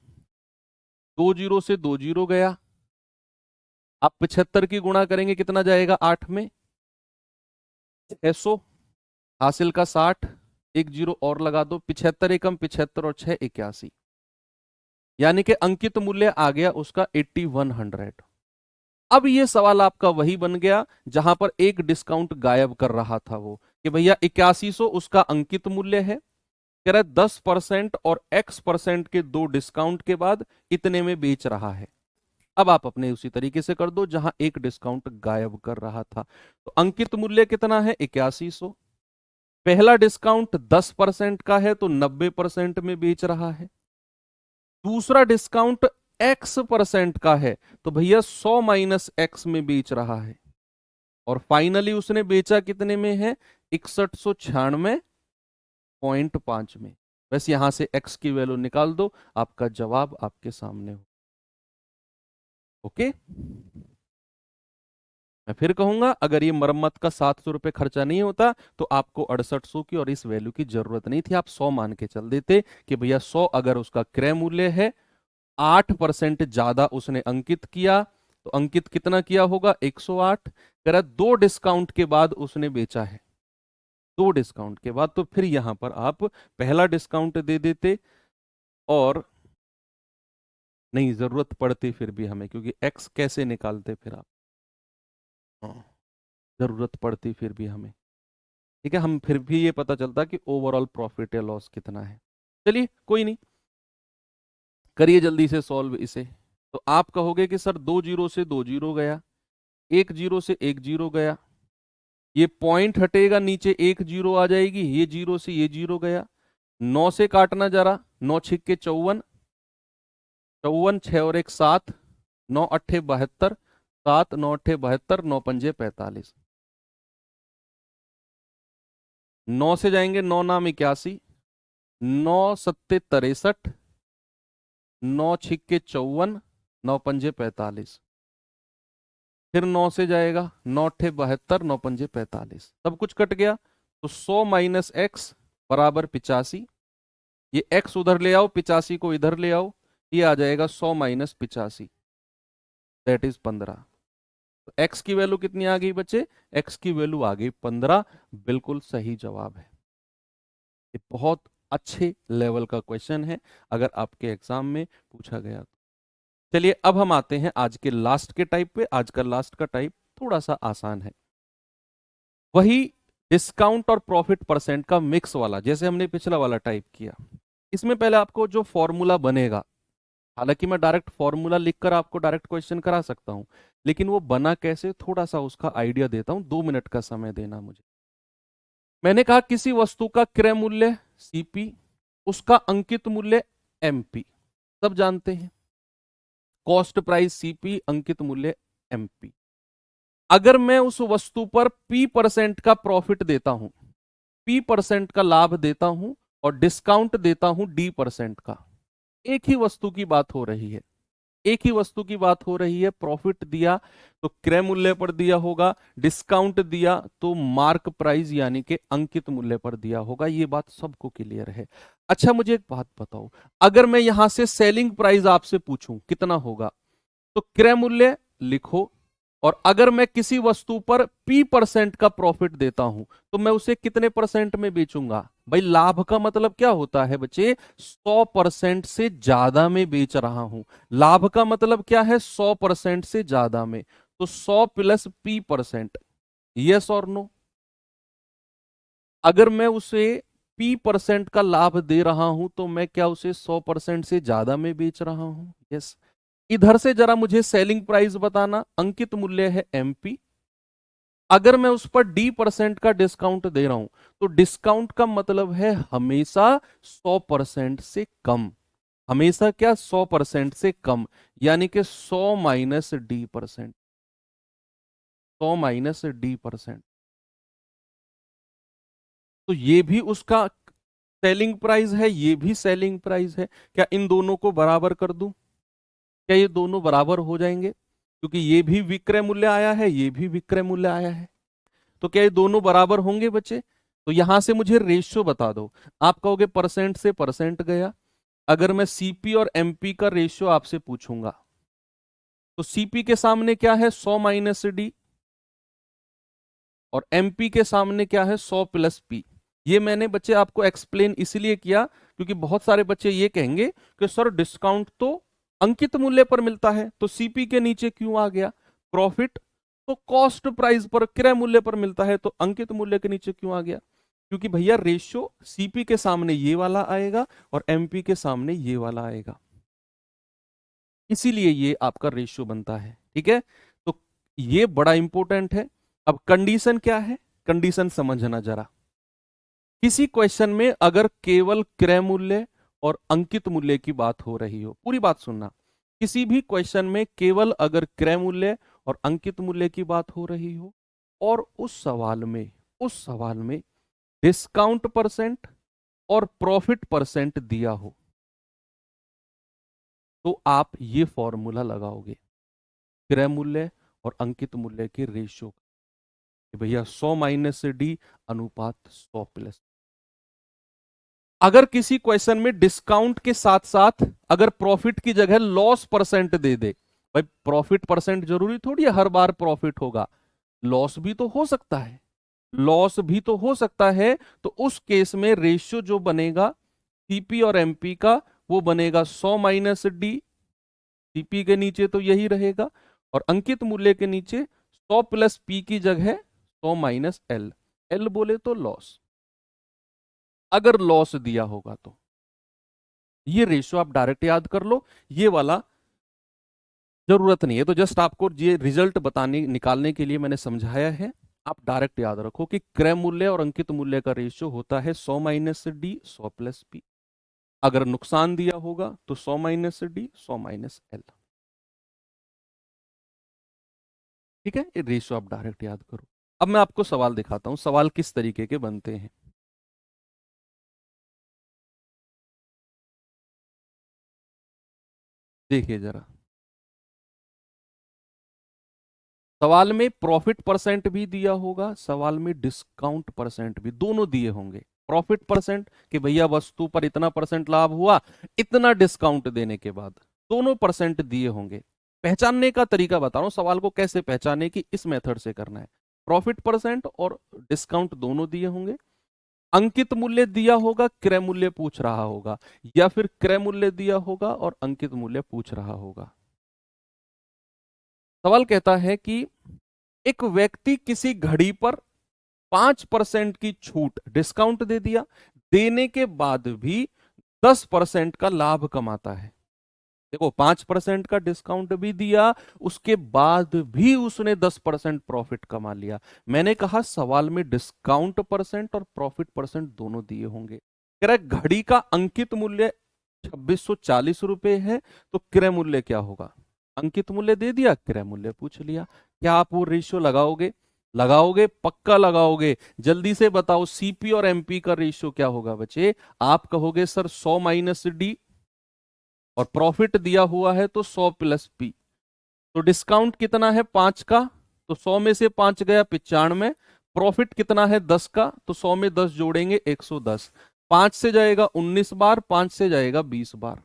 [SPEAKER 1] 2 जीरो से 2 जीरो गया, आप 75 की गुणा करेंगे कितना जाएगा? 8 में 600, हासिल का 60, एक जीरो और लगा दो, 75 एकम 75 और 6 81, यानी कि अंकित मूल्य आ गया उसका 8100। अब ये सवाल आपका वही बन गया जहां पर एक डिस्काउंट गायब कर रहा था वो, कि भैया 8100 उसका अंकित मूल्य है, कह रहा है 10% और X% के 2 डिस्काउंट के बाद इतने में बेच रहा है। अब आप अपने उसी तरीके से कर दो जहां एक डिस्काउंट गायब कर रहा था। तो अंकित मूल्य कितना है? 8100। पहला डिस्काउंट 10% का है तो 90% में बेच रहा है। दूसरा डिस्काउंट X% का है तो भैया 100 माइनस X में बेच रहा है। और फाइनली उसने बेचा कितने में है? 6196.5 में। बस यहां से x की वैल्यू निकाल दो, आपका जवाब आपके सामने हो। ओके, मैं फिर कहूंगा, अगर ये मरम्मत का 700 रुपये खर्चा नहीं होता तो आपको 6800 की और इस वैल्यू की जरूरत नहीं थी, आप 100 मान के चल देते कि भैया 100 अगर उसका क्रय मूल्य है, 8% ज्यादा उसने अंकित किया, तो अंकित कितना किया होगा? 108। कह रहा 2 डिस्काउंट के बाद उसने बेचा है, 2 डिस्काउंट के बाद, तो फिर यहां पर आप पहला डिस्काउंट दे देते, और नहीं जरूरत पड़ती फिर भी हमें, क्योंकि एक्स कैसे निकालते फिर आप, हाँ, जरूरत पड़ती फिर भी हमें, ठीक है, हम फिर भी ये पता चलता कि ओवरऑल प्रॉफिट या लॉस कितना है। चलिए कोई नहीं, करिए जल्दी से सॉल्व इसे। तो आप कहोगे कि सर 2 जीरो से 2 जीरो गया, 1 जीरो से 1 जीरो गया, ये पॉइंट हटेगा नीचे 1 जीरो आ जाएगी, ये जीरो से ये जीरो गया, 9 से काटना जरा, 9 छिक्के 54, 54 6 और 1 7, 9 अट्ठे 72, 7 9 अट्ठे 72, 9 पंजे 45, 9 से जाएंगे 9 नाम 81, 9 सत्ते 63, 9 छिक्के 54, 9 पंजे 45, फिर 9 से जाएगा 9 अट्ठे 72, 9 पंजे 45, सब कुछ कट गया, तो 100 माइनस एक्स बराबर 85, ये x उधर ले आओ, 85 को इधर ले आओ, ये आ जाएगा 100 माइनस 85, दैट इज 15। तो x की वैल्यू कितनी आ गई बच्चे? x की वैल्यू आ गई 15, बिल्कुल सही जवाब है। ये बहुत अच्छे लेवल का क्वेश्चन है, अगर आपके एग्जाम में पूछा गया तो। चलिए अब हम आते हैं आज के लास्ट के टाइप पे। आज का लास्ट का टाइप थोड़ा सा आसान है, वही डिस्काउंट और प्रॉफिट परसेंट का मिक्स वाला, जैसे हमने पिछला वाला टाइप किया। इसमें पहले आपको जो फॉर्मूला बनेगा, हालांकि मैं डायरेक्ट फॉर्मूला लिखकर आपको डायरेक्ट क्वेश्चन करा सकता हूं, लेकिन वो बना कैसे, थोड़ा सा उसका आइडिया देता हूं, 2 मिनट का समय देना मुझे। मैंने कहा किसी वस्तु का क्रय मूल्य सीपी, उसका अंकित मूल्य एमपी, सब जानते हैं, कॉस्ट प्राइस सीपी, अंकित मूल्य एमपी। अगर मैं उस वस्तु पर p% का प्रॉफिट देता हूं, p% का लाभ देता हूं, और डिस्काउंट देता हूं d% का, एक ही वस्तु की बात हो रही है, एक ही वस्तु की बात हो रही है, प्रॉफिट दिया तो क्रय मूल्य पर दिया होगा, डिस्काउंट दिया तो मार्क प्राइस यानी कि अंकित मूल्य पर दिया होगा, ये बात सबको क्लियर है। अच्छा मुझे एक बात बताओ, अगर मैं यहां से सेलिंग प्राइस आपसे पूछूं कितना होगा, तो क्रय मूल्य लिखो, और अगर मैं किसी वस्तु पर p% का प्रॉफिट देता हूं तो मैं उसे कितने परसेंट में बेचूंगा? भाई लाभ का मतलब क्या होता है बच्चे? 100% से ज्यादा में बेच रहा हूं। लाभ का मतलब क्या है? 100% से ज्यादा में, तो 100 प्लस p%, यस और नो? अगर मैं उसे p% का लाभ दे रहा हूं तो मैं क्या उसे 100% से ज्यादा में बेच रहा हूं? यस। इधर से जरा मुझे सेलिंग प्राइस बताना, अंकित मूल्य है एमपी, अगर मैं उस पर d% का डिस्काउंट दे रहा हूं तो डिस्काउंट का मतलब है हमेशा 100% से कम, हमेशा क्या? 100% से कम, यानी कि 100 माइनस d%, 100 माइनस d%, तो ये भी उसका सेलिंग प्राइस है, ये भी सेलिंग प्राइस है। क्या इन दोनों को बराबर कर दूं? क्या ये दोनों बराबर हो जाएंगे? क्योंकि ये भी विक्रय मूल्य आया है, ये भी विक्रय मूल्य आया है, तो क्या ये दोनों बराबर होंगे बच्चे? तो यहां से मुझे रेशियो बता दो। आप कहोगे परसेंट से परसेंट गया, अगर मैं सीपी और एमपी का रेशियो आपसे पूछूंगा तो सीपी के सामने क्या है? 100 माइनस डी, और एमपी के सामने क्या है? 100 प्लस पी। ये मैंने बच्चे आपको एक्सप्लेन इसलिए किया क्योंकि बहुत सारे बच्चे ये कहेंगे कि सर डिस्काउंट तो अंकित मूल्य पर मिलता है, तो सीपी के नीचे क्यों आ गया? प्रॉफिट तो कॉस्ट प्राइस पर, क्रय मूल्य पर मिलता है, तो अंकित मूल्य के नीचे क्यों आ गया? क्योंकि भैया रेशियो सीपी के सामने ये वाला आएगा और एमपी के सामने ये वाला आएगा, इसीलिए ये आपका रेशियो बनता है, ठीक है? तो ये बड़ा इंपॉर्टेंट है। अब कंडीशन क्या है, कंडीशन समझना जरा। किसी क्वेश्चन में अगर केवल क्रय मूल्य और अंकित मूल्य की बात हो रही हो, पूरी बात सुनना, किसी भी क्वेश्चन में केवल अगर क्रय मूल्य और अंकित मूल्य की बात हो रही हो, और उस सवाल में डिस्काउंट परसेंट और प्रॉफिट परसेंट दिया हो, तो आप ये फॉर्मूला लगाओगे क्रय मूल्य और अंकित मूल्य के रेशियो कि भैया 100 माइनस डी अनुपात 100 प्लस। अगर किसी क्वेश्चन में डिस्काउंट के साथ साथ अगर प्रॉफिट की जगह लॉस परसेंट दे दे, भाई प्रॉफिट परसेंट जरूरी थोड़ी है हर बार प्रॉफिट होगा, लॉस भी तो हो सकता है, लॉस भी तो हो सकता है। तो उस केस में रेशियो जो बनेगा सीपी और एमपी का, वो बनेगा 100 माइनस डी। सीपी के नीचे तो यही रहेगा और अंकित मूल्य के नीचे 100 प्लस पी की जगह 100 माइनस एल। एल बोले तो लॉस, अगर लॉस दिया होगा तो। ये रेशियो आप डायरेक्ट याद कर लो, ये वाला जरूरत नहीं है, तो जस्ट आपको ये रिजल्ट बताने निकालने के लिए मैंने समझाया है। आप डायरेक्ट याद रखो कि क्रय मूल्य और अंकित मूल्य का रेशियो होता है 100 माइनस डी 100 प्लस पी। अगर नुकसान दिया होगा तो 100 माइनस डी 100 माइनस एल। ठीक है, ये रेशियो आप डायरेक्ट याद करो। अब मैं आपको सवाल दिखाता हूं, सवाल किस तरीके के बनते हैं। देखिए जरा, सवाल में प्रॉफिट परसेंट भी दिया होगा, सवाल में डिस्काउंट परसेंट भी, दोनों दिए होंगे। प्रॉफिट परसेंट कि भैया वस्तु पर इतना परसेंट लाभ हुआ इतना डिस्काउंट देने के बाद, दोनों परसेंट दिए होंगे। पहचानने का तरीका बता रहा हूं, सवाल को कैसे पहचाने की, इस मेथड से करना है। प्रॉफिट परसेंट और डिस्काउंट दोनों दिए होंगे, अंकित मूल्य दिया होगा, क्रय मूल्य पूछ रहा होगा, या फिर क्रय मूल्य दिया होगा और अंकित मूल्य पूछ रहा होगा। सवाल कहता है कि एक व्यक्ति किसी घड़ी पर 5% की छूट डिस्काउंट दे दिया, देने के बाद भी 10% का लाभ कमाता है। देखो 5% का डिस्काउंट भी दिया, उसके बाद भी उसने 10% प्रॉफिट कमा लिया। मैंने कहा सवाल में डिस्काउंट परसेंट और प्रॉफिट परसेंट दोनों दिए होंगे। कह रहा है घड़ी का अंकित मूल्य 2640 रुपए है, तो क्रय मूल्य क्या होगा। अंकित मूल्य दे दिया, क्रय मूल्य पूछ लिया। क्या आप वो रेशियो लगाओगे, लगाओगे पक्का लगाओगे। जल्दी से बताओ सीपी और एमपी का रेशियो क्या होगा बच्चे। आप कहोगे सर 100 माइनस डी, और प्रॉफिट दिया हुआ है तो 100 प्लस पी। तो डिस्काउंट कितना है 5 का, तो 100 में से 5 गया 95। प्रॉफिट कितना है 10 का, तो 100 में 10 जोड़ेंगे 110। 5 से जाएगा 19 बार, 5 से जाएगा 20 बार।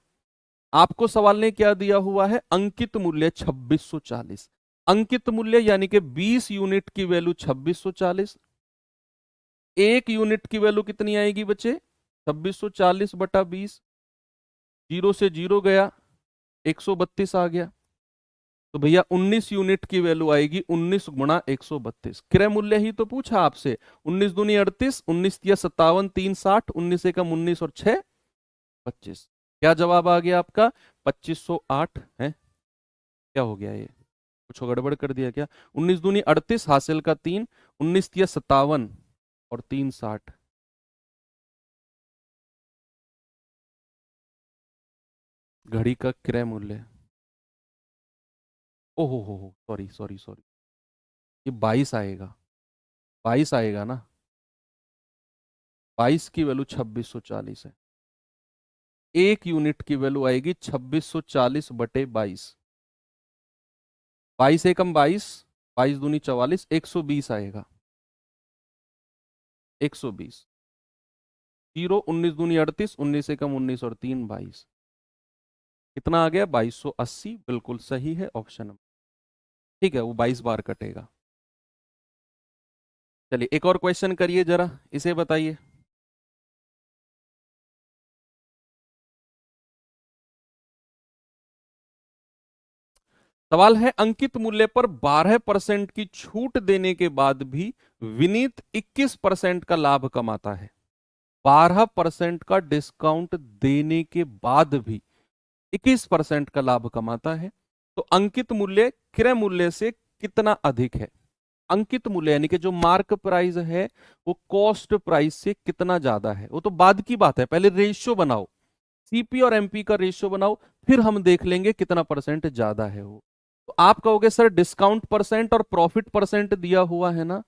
[SPEAKER 1] आपको सवाल ने क्या दिया हुआ है, अंकित मूल्य 2640। अंकित मूल्य यानी कि 20 यूनिट की वैल्यू 2640। एक यूनिट की वैल्यू कितनी आएगी बच्चे, 2640 बटा 20। जीरो से जीरो गया, 132 आ गया। तो भैया 19 यूनिट की वैल्यू आएगी 19 गुणा 132। क्रय मूल्य ही तो पूछा आपसे। 19 दूनी 38, 19 या 57, 3 60, 19 एकम 19 और 6 25। क्या जवाब आ गया आपका, 2508 है। क्या हो गया ये, कुछ गड़बड़ कर दिया क्या। 19 दूनी 38, हासिल का 3, 19 या 57 और 3 60। घड़ी का क्रय मूल्य, ओहो हो, सॉरी सॉरी सॉरी, ये 22 आएगा, 22 आएगा ना। 22 की वैल्यू 2640 है। एक यूनिट की वैल्यू आएगी 2640 बटे 22। 22 एकम 22, 22 दूनी 44, 120 आएगा। 120, जीरो 19 दूनी 38, 19 एकम 19 और 3 22। कितना आ गया 2280, बिल्कुल सही है ऑप्शन। ठीक है, वो 22 बार कटेगा। चलिए एक और क्वेश्चन करिए जरा, इसे बताइए। सवाल है अंकित मूल्य पर 12% की छूट देने के बाद भी विनीत 21% का लाभ कमाता है। 12% का डिस्काउंट देने के बाद भी 21% का लाभ कमाता है, तो अंकित मूल्य क्रय मूल्य से कितना अधिक है। अंकित मूल्य यानी कि जो मार्क प्राइस है वो कॉस्ट प्राइस से कितना ज्यादा है, वो तो बाद की बात है। पहले रेशियो बनाओ, सीपी और एमपी का रेशियो बनाओ, फिर हम देख लेंगे कितना परसेंट ज्यादा है वो। तो आप कहोगे सर डिस्काउंट परसेंट और प्रॉफिट परसेंट दिया हुआ है ना,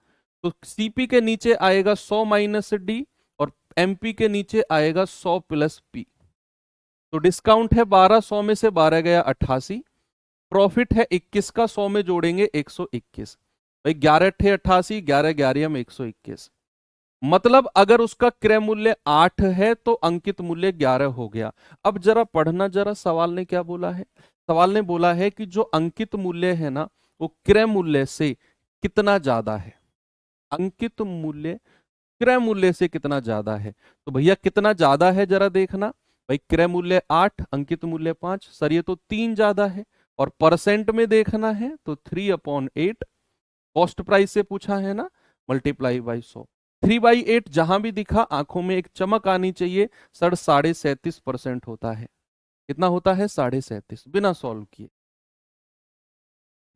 [SPEAKER 1] तो सीपी के नीचे आएगा 100 माइनस डी और एमपी के नीचे आएगा 100 प्लस पी। तो डिस्काउंट है 12, 100 में से 12 गया 88, प्रॉफिट है 21 का, 100 में जोड़ेंगे 121। भाई 11 अट्ठे 88, 11 11 में 121। मतलब अगर उसका क्रय मूल्य 8 है तो अंकित मूल्य 11 हो गया। अब जरा पढ़ना, जरा सवाल ने क्या बोला है। सवाल ने बोला है कि जो अंकित मूल्य है ना वो क्रय मूल्य से कितना ज्यादा है। अंकित मूल्य क्रय मूल्य से कितना ज्यादा है। तो भैया कितना ज्यादा है जरा देखना। भाई क्रय मूल्य 8, अंकित मूल्य 5, सर ये तो 3 ज्यादा है। और परसेंट में देखना है तो 3/8, कॉस्ट प्राइस से पूछा है ना, मल्टीप्लाई बाई 100। 3/8 जहां भी दिखा आंखों में एक चमक आनी चाहिए, सर 37.5% होता है। कितना होता है? 37.5, बिना सॉल्व किए।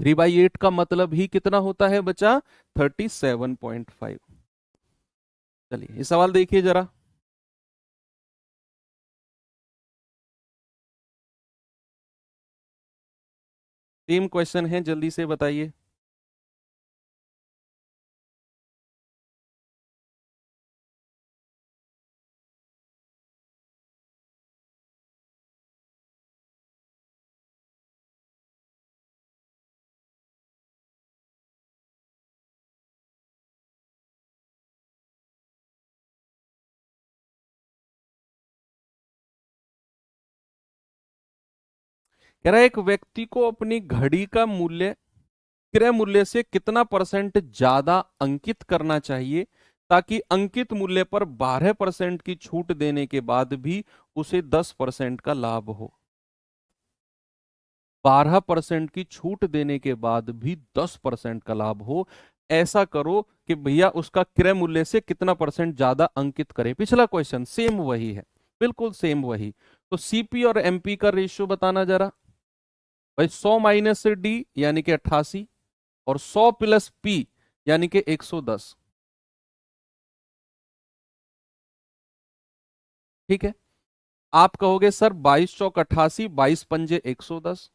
[SPEAKER 1] 3/8 का मतलब ही कितना होता है बच्चा? 37.5। चलिए ये सवाल देखिए जरा। सेम क्वेश्चन है, जल्दी से बताइए। कह रहा है एक व्यक्ति को अपनी घड़ी का मूल्य क्रय मूल्य से कितना परसेंट ज्यादा अंकित करना चाहिए ताकि अंकित मूल्य पर 12% की छूट देने के बाद भी उसे 10% का लाभ हो। 12% की छूट देने के बाद भी 10% का लाभ हो। ऐसा करो कि भैया उसका क्रय मूल्य से कितना परसेंट ज्यादा अंकित करें। पिछला क्वेश्चन सेम वही है, बिल्कुल सेम वही। तो सीपी और एमपी का रेशियो बताना जरा। भाई 100 माइनस डी यानी कि 88, और 100 प्लस पी यानी कि 110। ठीक है। आप कहोगे सर 22 चौक 88, 22 पंजे 110,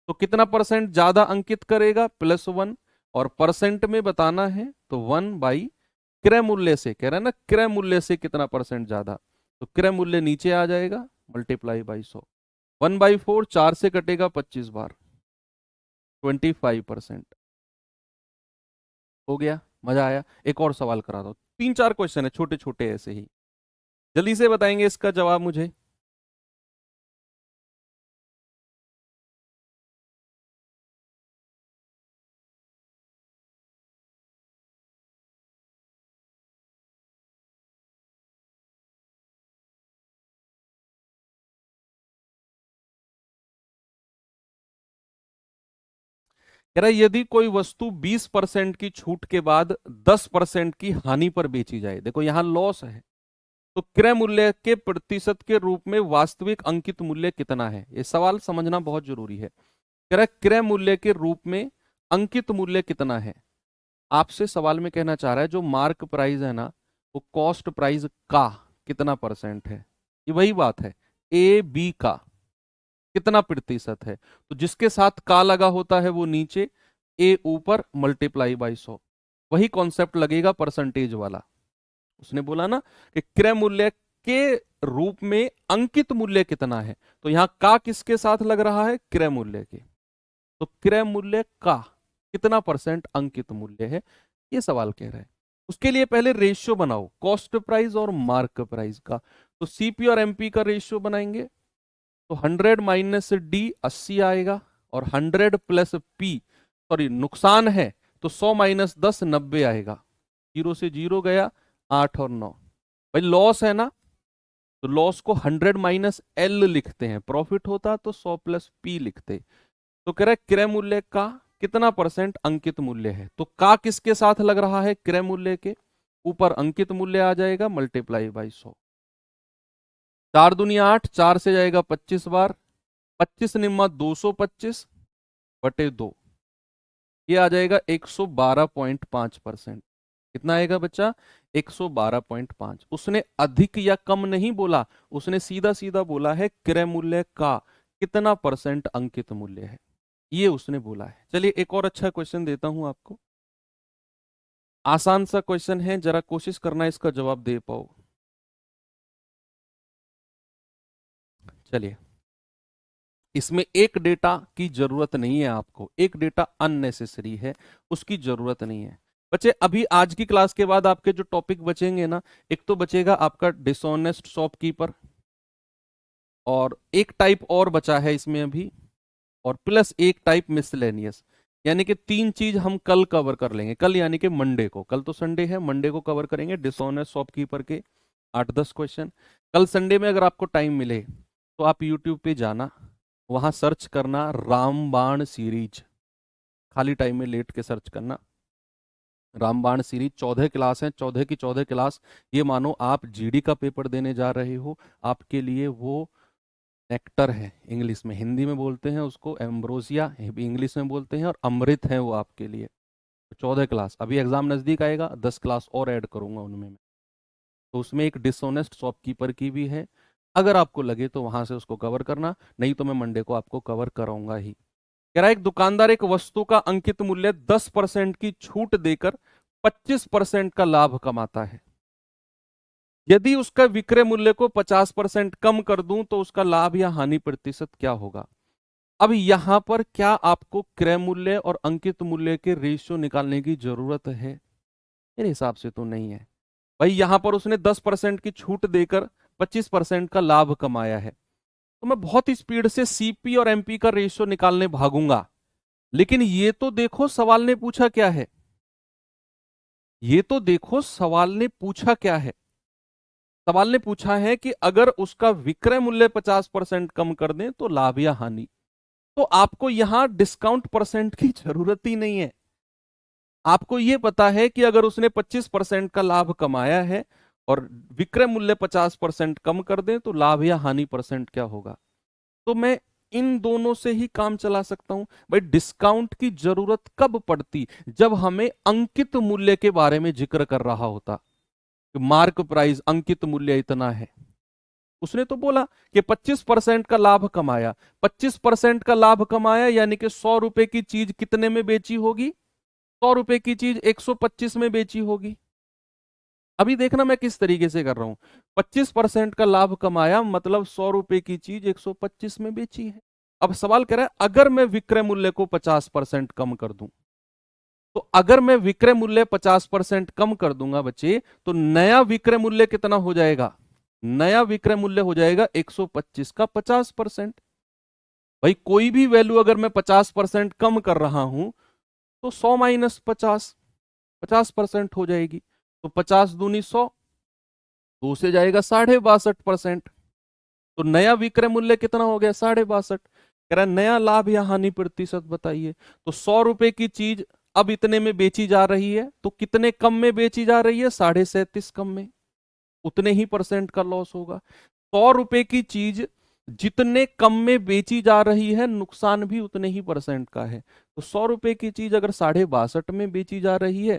[SPEAKER 1] तो कितना परसेंट ज्यादा अंकित करेगा? +1। और परसेंट में बताना है तो 1/, क्रय मूल्य से कह रहा है ना, क्रय मूल्य से कितना परसेंट ज्यादा, तो क्रय मूल्य नीचे आ जाएगा, मल्टीप्लाई बाई 100। 1/4, 4 से कटेगा 25 बार, 25%। हो गया? मजा आया? एक और सवाल करा दो, 3 4 क्वेश्चन है छोटे छोटे ऐसे ही, जल्दी से बताएंगे इसका जवाब मुझे। कह रहा है यदि कोई वस्तु 20% की छूट के बाद 10% की हानि पर बेची जाए, देखो यहां लॉस है, तो क्रय मूल्य के प्रतिशत के रूप में वास्तविक अंकित मूल्य कितना है? ये सवाल समझना बहुत जरूरी है। कह रहा है क्रय मूल्य के रूप में अंकित मूल्य कितना है। आपसे सवाल में कहना चाह रहा है जो मार्क प्राइस है ना वो कॉस्ट प्राइस का कितना परसेंट है। ये वही बात है, ए बी का कितना प्रतिशत है। तो जिसके साथ का लगा होता है वो नीचे, ए ऊपर, मल्टीप्लाई बाई 100। वही कॉन्सेप्ट लगेगा परसेंटेज वाला। उसने बोला ना कि क्रय मूल्य के रूप में अंकित मूल्य कितना है, तो यहां का किसके साथ लग रहा है? क्रय मूल्य के। तो क्रय मूल्य का कितना परसेंट अंकित मूल्य है, ये सवाल कह रहा है। उसके लिए पहले रेशियो बनाओ कॉस्ट प्राइस और मार्क प्राइस का। तो सीपी और एमपी का रेशियो बनाएंगे तो 100 माइनस डी 80 आएगा, और 100 प्लस पी, सॉरी नुकसान है तो 100 माइनस 10 90 आएगा। 0 से 0 गया, 8 और 9। भाई लॉस है ना, तो लॉस को 100 माइनस एल लिखते हैं, प्रॉफिट होता तो 100 प्लस पी लिखते। तो कह रहे क्रय मूल्य का कितना परसेंट अंकित मूल्य है, तो का किसके साथ लग रहा है? क्रय मूल्य के ऊपर अंकित मूल्य आ जाएगा, मल्टीप्लाई बाई 100। 4 दूनी 8, 4 से जाएगा 25 बार, 25 निम्मा 225 बटे 2, ये आ जाएगा 112.5%। कितना आएगा बच्चा? 112.5। उसने अधिक या कम नहीं बोला, उसने सीधा सीधा बोला है क्रय मूल्य का कितना परसेंट अंकित मूल्य है, ये उसने बोला है। चलिए एक और अच्छा क्वेश्चन देता हूं आपको, आसान सा क्वेश्चन है, जरा कोशिश करना इसका जवाब दे पाओ। चलिए, इसमें एक डेटा की जरूरत नहीं है आपको, एक डेटा अननेसेसरी है, उसकी जरूरत नहीं है बच्चे। अभी आज की क्लास के बाद आपके जो टॉपिक बचेंगे ना, एक तो बचेगा आपका डिसऑनेस्ट शॉपकीपर, और एक टाइप और बचा है इसमें अभी, और प्लस एक टाइप मिसलेनियस। यानी कि तीन चीज हम कल कवर कर लेंगे, कल यानी कि मंडे को, कल तो संडे है, मंडे को कवर करेंगे डिसऑनेस्ट शॉपकीपर के 8-10 क्वेश्चन। कल संडे में अगर आपको टाइम मिले तो आप यूट्यूब पे जाना, वहां सर्च करना रामबाण सीरीज, खाली टाइम में लेट के सर्च करना रामबाण सीरीज। 14 क्लास हैं, 14 की 14 क्लास। ये मानो आप जीडी का पेपर देने जा रहे हो, आपके लिए वो नेक्टर है, इंग्लिश में, हिंदी में बोलते हैं उसको एम्ब्रोसिया, इंग्लिश में बोलते हैं, और अमृत है वो आपके लिए। 14 क्लास, अभी एग्जाम नजदीक आएगा, 10 क्लास और ऐड करूंगा उनमें मैं। तो उसमें एक डिसऑनेस्ट शॉपकीपर की भी है, अगर आपको लगे तो वहां से उसको कवर करना, नहीं तो मैं मंडे को आपको कवर कराऊंगा ही। कह रहा है एक दुकानदार एक वस्तु का अंकित मूल्य 10% की छूट देकर 25% का लाभ कमाता है। यदि उसका विक्रय मूल्य को 50% कम कर दूं तो उसका लाभ या हानि प्रतिशत क्या होगा। अब यहां पर क्या आपको क्रय मूल्य और अंकित मूल्य के रेशियो निकालने की जरूरत है? मेरे हिसाब से तो नहीं है भाई। यहां पर उसने 10% की छूट देकर 25% का लाभ कमाया है, तो मैं बहुत स्पीड से सीपी और एमपी का रेशियो निकालने भागूंगा। लेकिन ये तो देखो सवाल ने पूछा क्या है, ये तो देखो सवाल ने पूछा क्या है। सवाल ने पूछा है कि अगर उसका विक्रय मूल्य 50% कम कर दें तो लाभ या हानि। तो आपको यहां डिस्काउंट परसेंट की जरूरत ही नहीं है। आपको यह पता है कि अगर उसने 25% का लाभ कमाया है और विक्रय मूल्य 50% कम कर दें तो लाभ या हानि परसेंट क्या होगा। तो मैं इन दोनों से ही काम चला सकता हूं भाई। डिस्काउंट की जरूरत कब पड़ती? जब हमें अंकित मूल्य के बारे में जिक्र कर रहा होता कि मार्क प्राइस अंकित मूल्य इतना है। उसने तो बोला कि 25% का लाभ कमाया, 25% का लाभ कमाया यानी कि 100 रुपए की चीज कितने में बेची होगी? 100 रुपए की चीज 125 में बेची होगी। अभी देखना मैं किस तरीके से कर रहा हूं। 25% का लाभ कमाया मतलब 100 रुपए की चीज 125 में बेची है। अब सवाल कह रहा है अगर मैं विक्रय मूल्य को 50% कम कर दूं, तो अगर मैं विक्रय मूल्य 50% कम कर दूंगा बच्चे, तो नया विक्रय मूल्य कितना हो जाएगा? नया विक्रय मूल्य हो जाएगा 125 का 50%। भाई कोई भी वैल्यू अगर मैं 50% कम कर रहा हूं तो 100 माइनस 50, 50% हो जाएगी। तो 50 दूनी 100, दो से जाएगा 62.5%। तो नया विक्रय मूल्य कितना हो गया? 62.5। कह रहा है नया लाभ या हानि प्रतिशत बताइए। तो 100 रुपए की चीज अब इतने में बेची जा रही है, तो कितने कम में बेची जा रही है? 37.5 कम में। उतने ही परसेंट का लॉस होगा। 100 रुपए की चीज जितने कम में बेची जा रही है, नुकसान भी उतने ही परसेंट का है। तो 100 रुपए की चीज अगर 62.5 में बेची जा रही है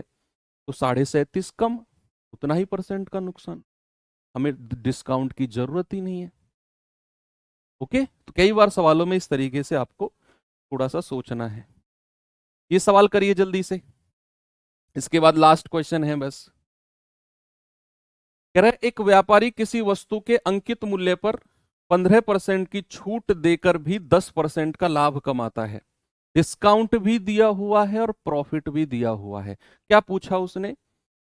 [SPEAKER 1] तो 37.5 कम, उतना ही परसेंट का नुकसान। हमें डिस्काउंट की जरूरत ही नहीं है। ओके, तो कई बार सवालों में इस तरीके से आपको थोड़ा सा सोचना है। ये सवाल करिए जल्दी से, इसके बाद लास्ट क्वेश्चन है बस। कह रहा है एक व्यापारी किसी वस्तु के अंकित मूल्य पर 15% की छूट देकर भी 10% का लाभ कमाता है। डिस्काउंट भी दिया हुआ है और प्रॉफिट भी दिया हुआ है। क्या पूछा उसने?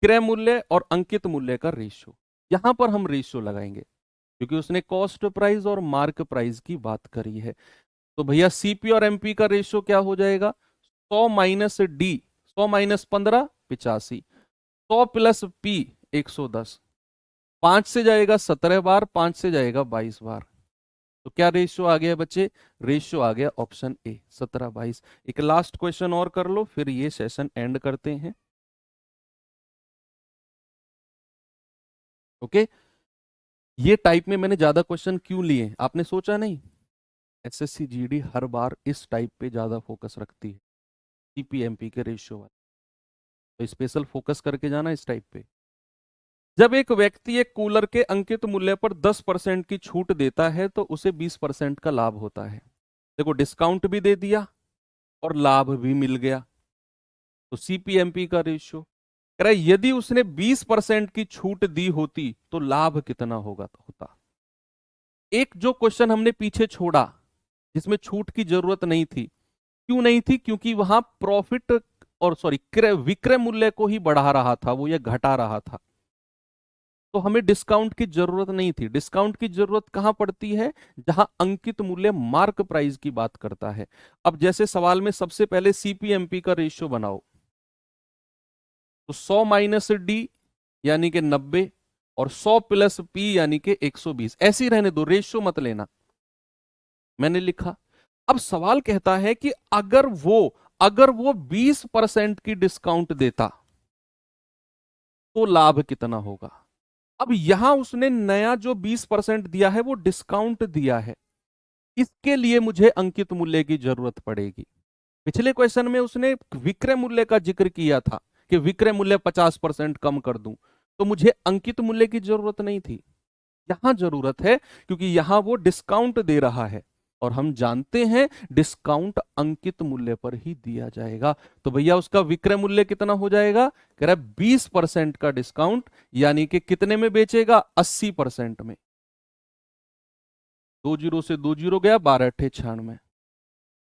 [SPEAKER 1] क्रय मूल्य और अंकित मूल्य का रेशियो। यहां पर हम रेशियो लगाएंगे क्योंकि उसने कॉस्ट प्राइस और मार्क प्राइस की बात करी है। तो भैया सीपी और एमपी का रेशियो क्या हो जाएगा? 100 minus D, 100 minus 15 85, 100 plus P 110। 5 से जाएगा 17 बार, 5 से जाएगा 22 बार। तो क्या रेशियो आ गया बच्चे? रेशियो आ गया ऑप्शन ए 17-22। एक लास्ट क्वेश्चन और कर लो, फिर ये सेशन एंड करते हैं। ओके, ये टाइप में मैंने ज्यादा क्वेश्चन क्यों लिए आपने सोचा नहीं? एसएससी जीडी हर बार इस टाइप पे ज्यादा फोकस रखती है, सीपीएमपी के रेशियो वाला। तो स्पेशल फोकस करके जाना इस टाइप पे। जब एक व्यक्ति एक कूलर के अंकित मूल्य पर 10% की छूट देता है तो उसे 20% का लाभ होता है। देखो डिस्काउंट भी दे दिया और लाभ भी मिल गया। तो सीपीएमपी का रेशियो कह रहा है यदि उसने 20% की छूट दी होती तो लाभ कितना होगा होता। एक जो क्वेश्चन हमने पीछे छोड़ा जिसमें छूट की जरूरत नहीं थी, क्यों नहीं थी? क्योंकि वहां प्रॉफिट और सॉरी विक्रय मूल्य को ही बढ़ा रहा था वो, या घटा रहा था, तो हमें डिस्काउंट की जरूरत नहीं थी। डिस्काउंट की जरूरत कहां पड़ती है? जहां अंकित मूल्य मार्क प्राइस की बात करता है। अब जैसे सवाल में सबसे पहले सीपीएमपी का रेशियो बनाओ, तो 100 माइनस डी यानी कि 90 और 100 प्लस पी यानी कि 120, ऐसे ही रहने दो, रेशियो मत लेना। मैंने लिखा। अब सवाल कहता है कि अगर वो 20% की डिस्काउंट देता तो लाभ कितना होगा। अब यहां उसने नया जो 20% दिया है वो डिस्काउंट दिया है, इसके लिए मुझे अंकित मूल्य की जरूरत पड़ेगी। पिछले क्वेश्चन में उसने विक्रय मूल्य का जिक्र किया था कि विक्रय मूल्य 50% कम कर दूं, तो मुझे अंकित मूल्य की जरूरत नहीं थी। यहां जरूरत है क्योंकि यहां वो डिस्काउंट दे रहा है और हम जानते हैं डिस्काउंट अंकित मूल्य पर ही दिया जाएगा। तो भैया उसका विक्रय मूल्य कितना हो जाएगा? कह रहा है 20% का डिस्काउंट, यानी कि कितने में बेचेगा? 80% में। 2 जीरो से 2 जीरो गया, 12 अट्ठे 96।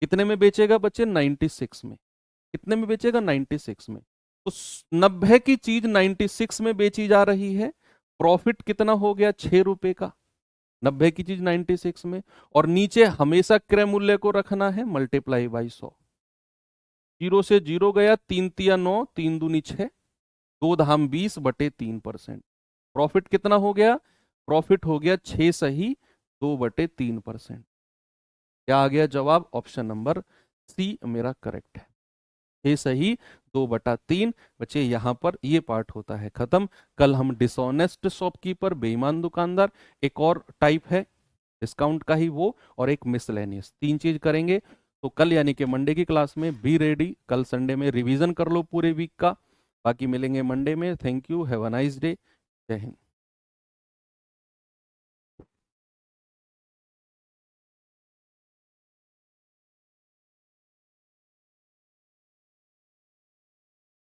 [SPEAKER 1] कितने में बेचेगा बच्चे? 96 में। कितने में बेचेगा? 96 में। तो 90 की चीज 96 में बेची जा रही है, प्रॉफिट कितना हो गया? 6 रुपए का। 90 की चीज 96 में, और नीचे हमेशा क्रय मूल्य को रखना है, मल्टीप्लाई बाई 100। जीरो से जीरो गया, 3 तिया 9, 3 दूनी 6, 2 धाम 20 बटे 3%। प्रॉफिट कितना हो गया? प्रॉफिट हो गया 6 सही 2 बटे 3%। क्या आ गया जवाब? ऑप्शन नंबर सी मेरा करेक्ट है। 6 सही 2/3। बच्चे यहां पर ये पार्ट होता है खत्म। कल हम डिसऑनेस्ट शॉपकीपर, बेईमान दुकानदार, एक और टाइप है डिस्काउंट का ही वो, और एक मिसलेनियस, 3 चीज करेंगे। तो कल यानी कि मंडे की क्लास में बी रेडी। कल संडे में रिवीजन कर लो पूरे वीक का, बाकी मिलेंगे मंडे में। Thank you, have a nice day, जय हिंद।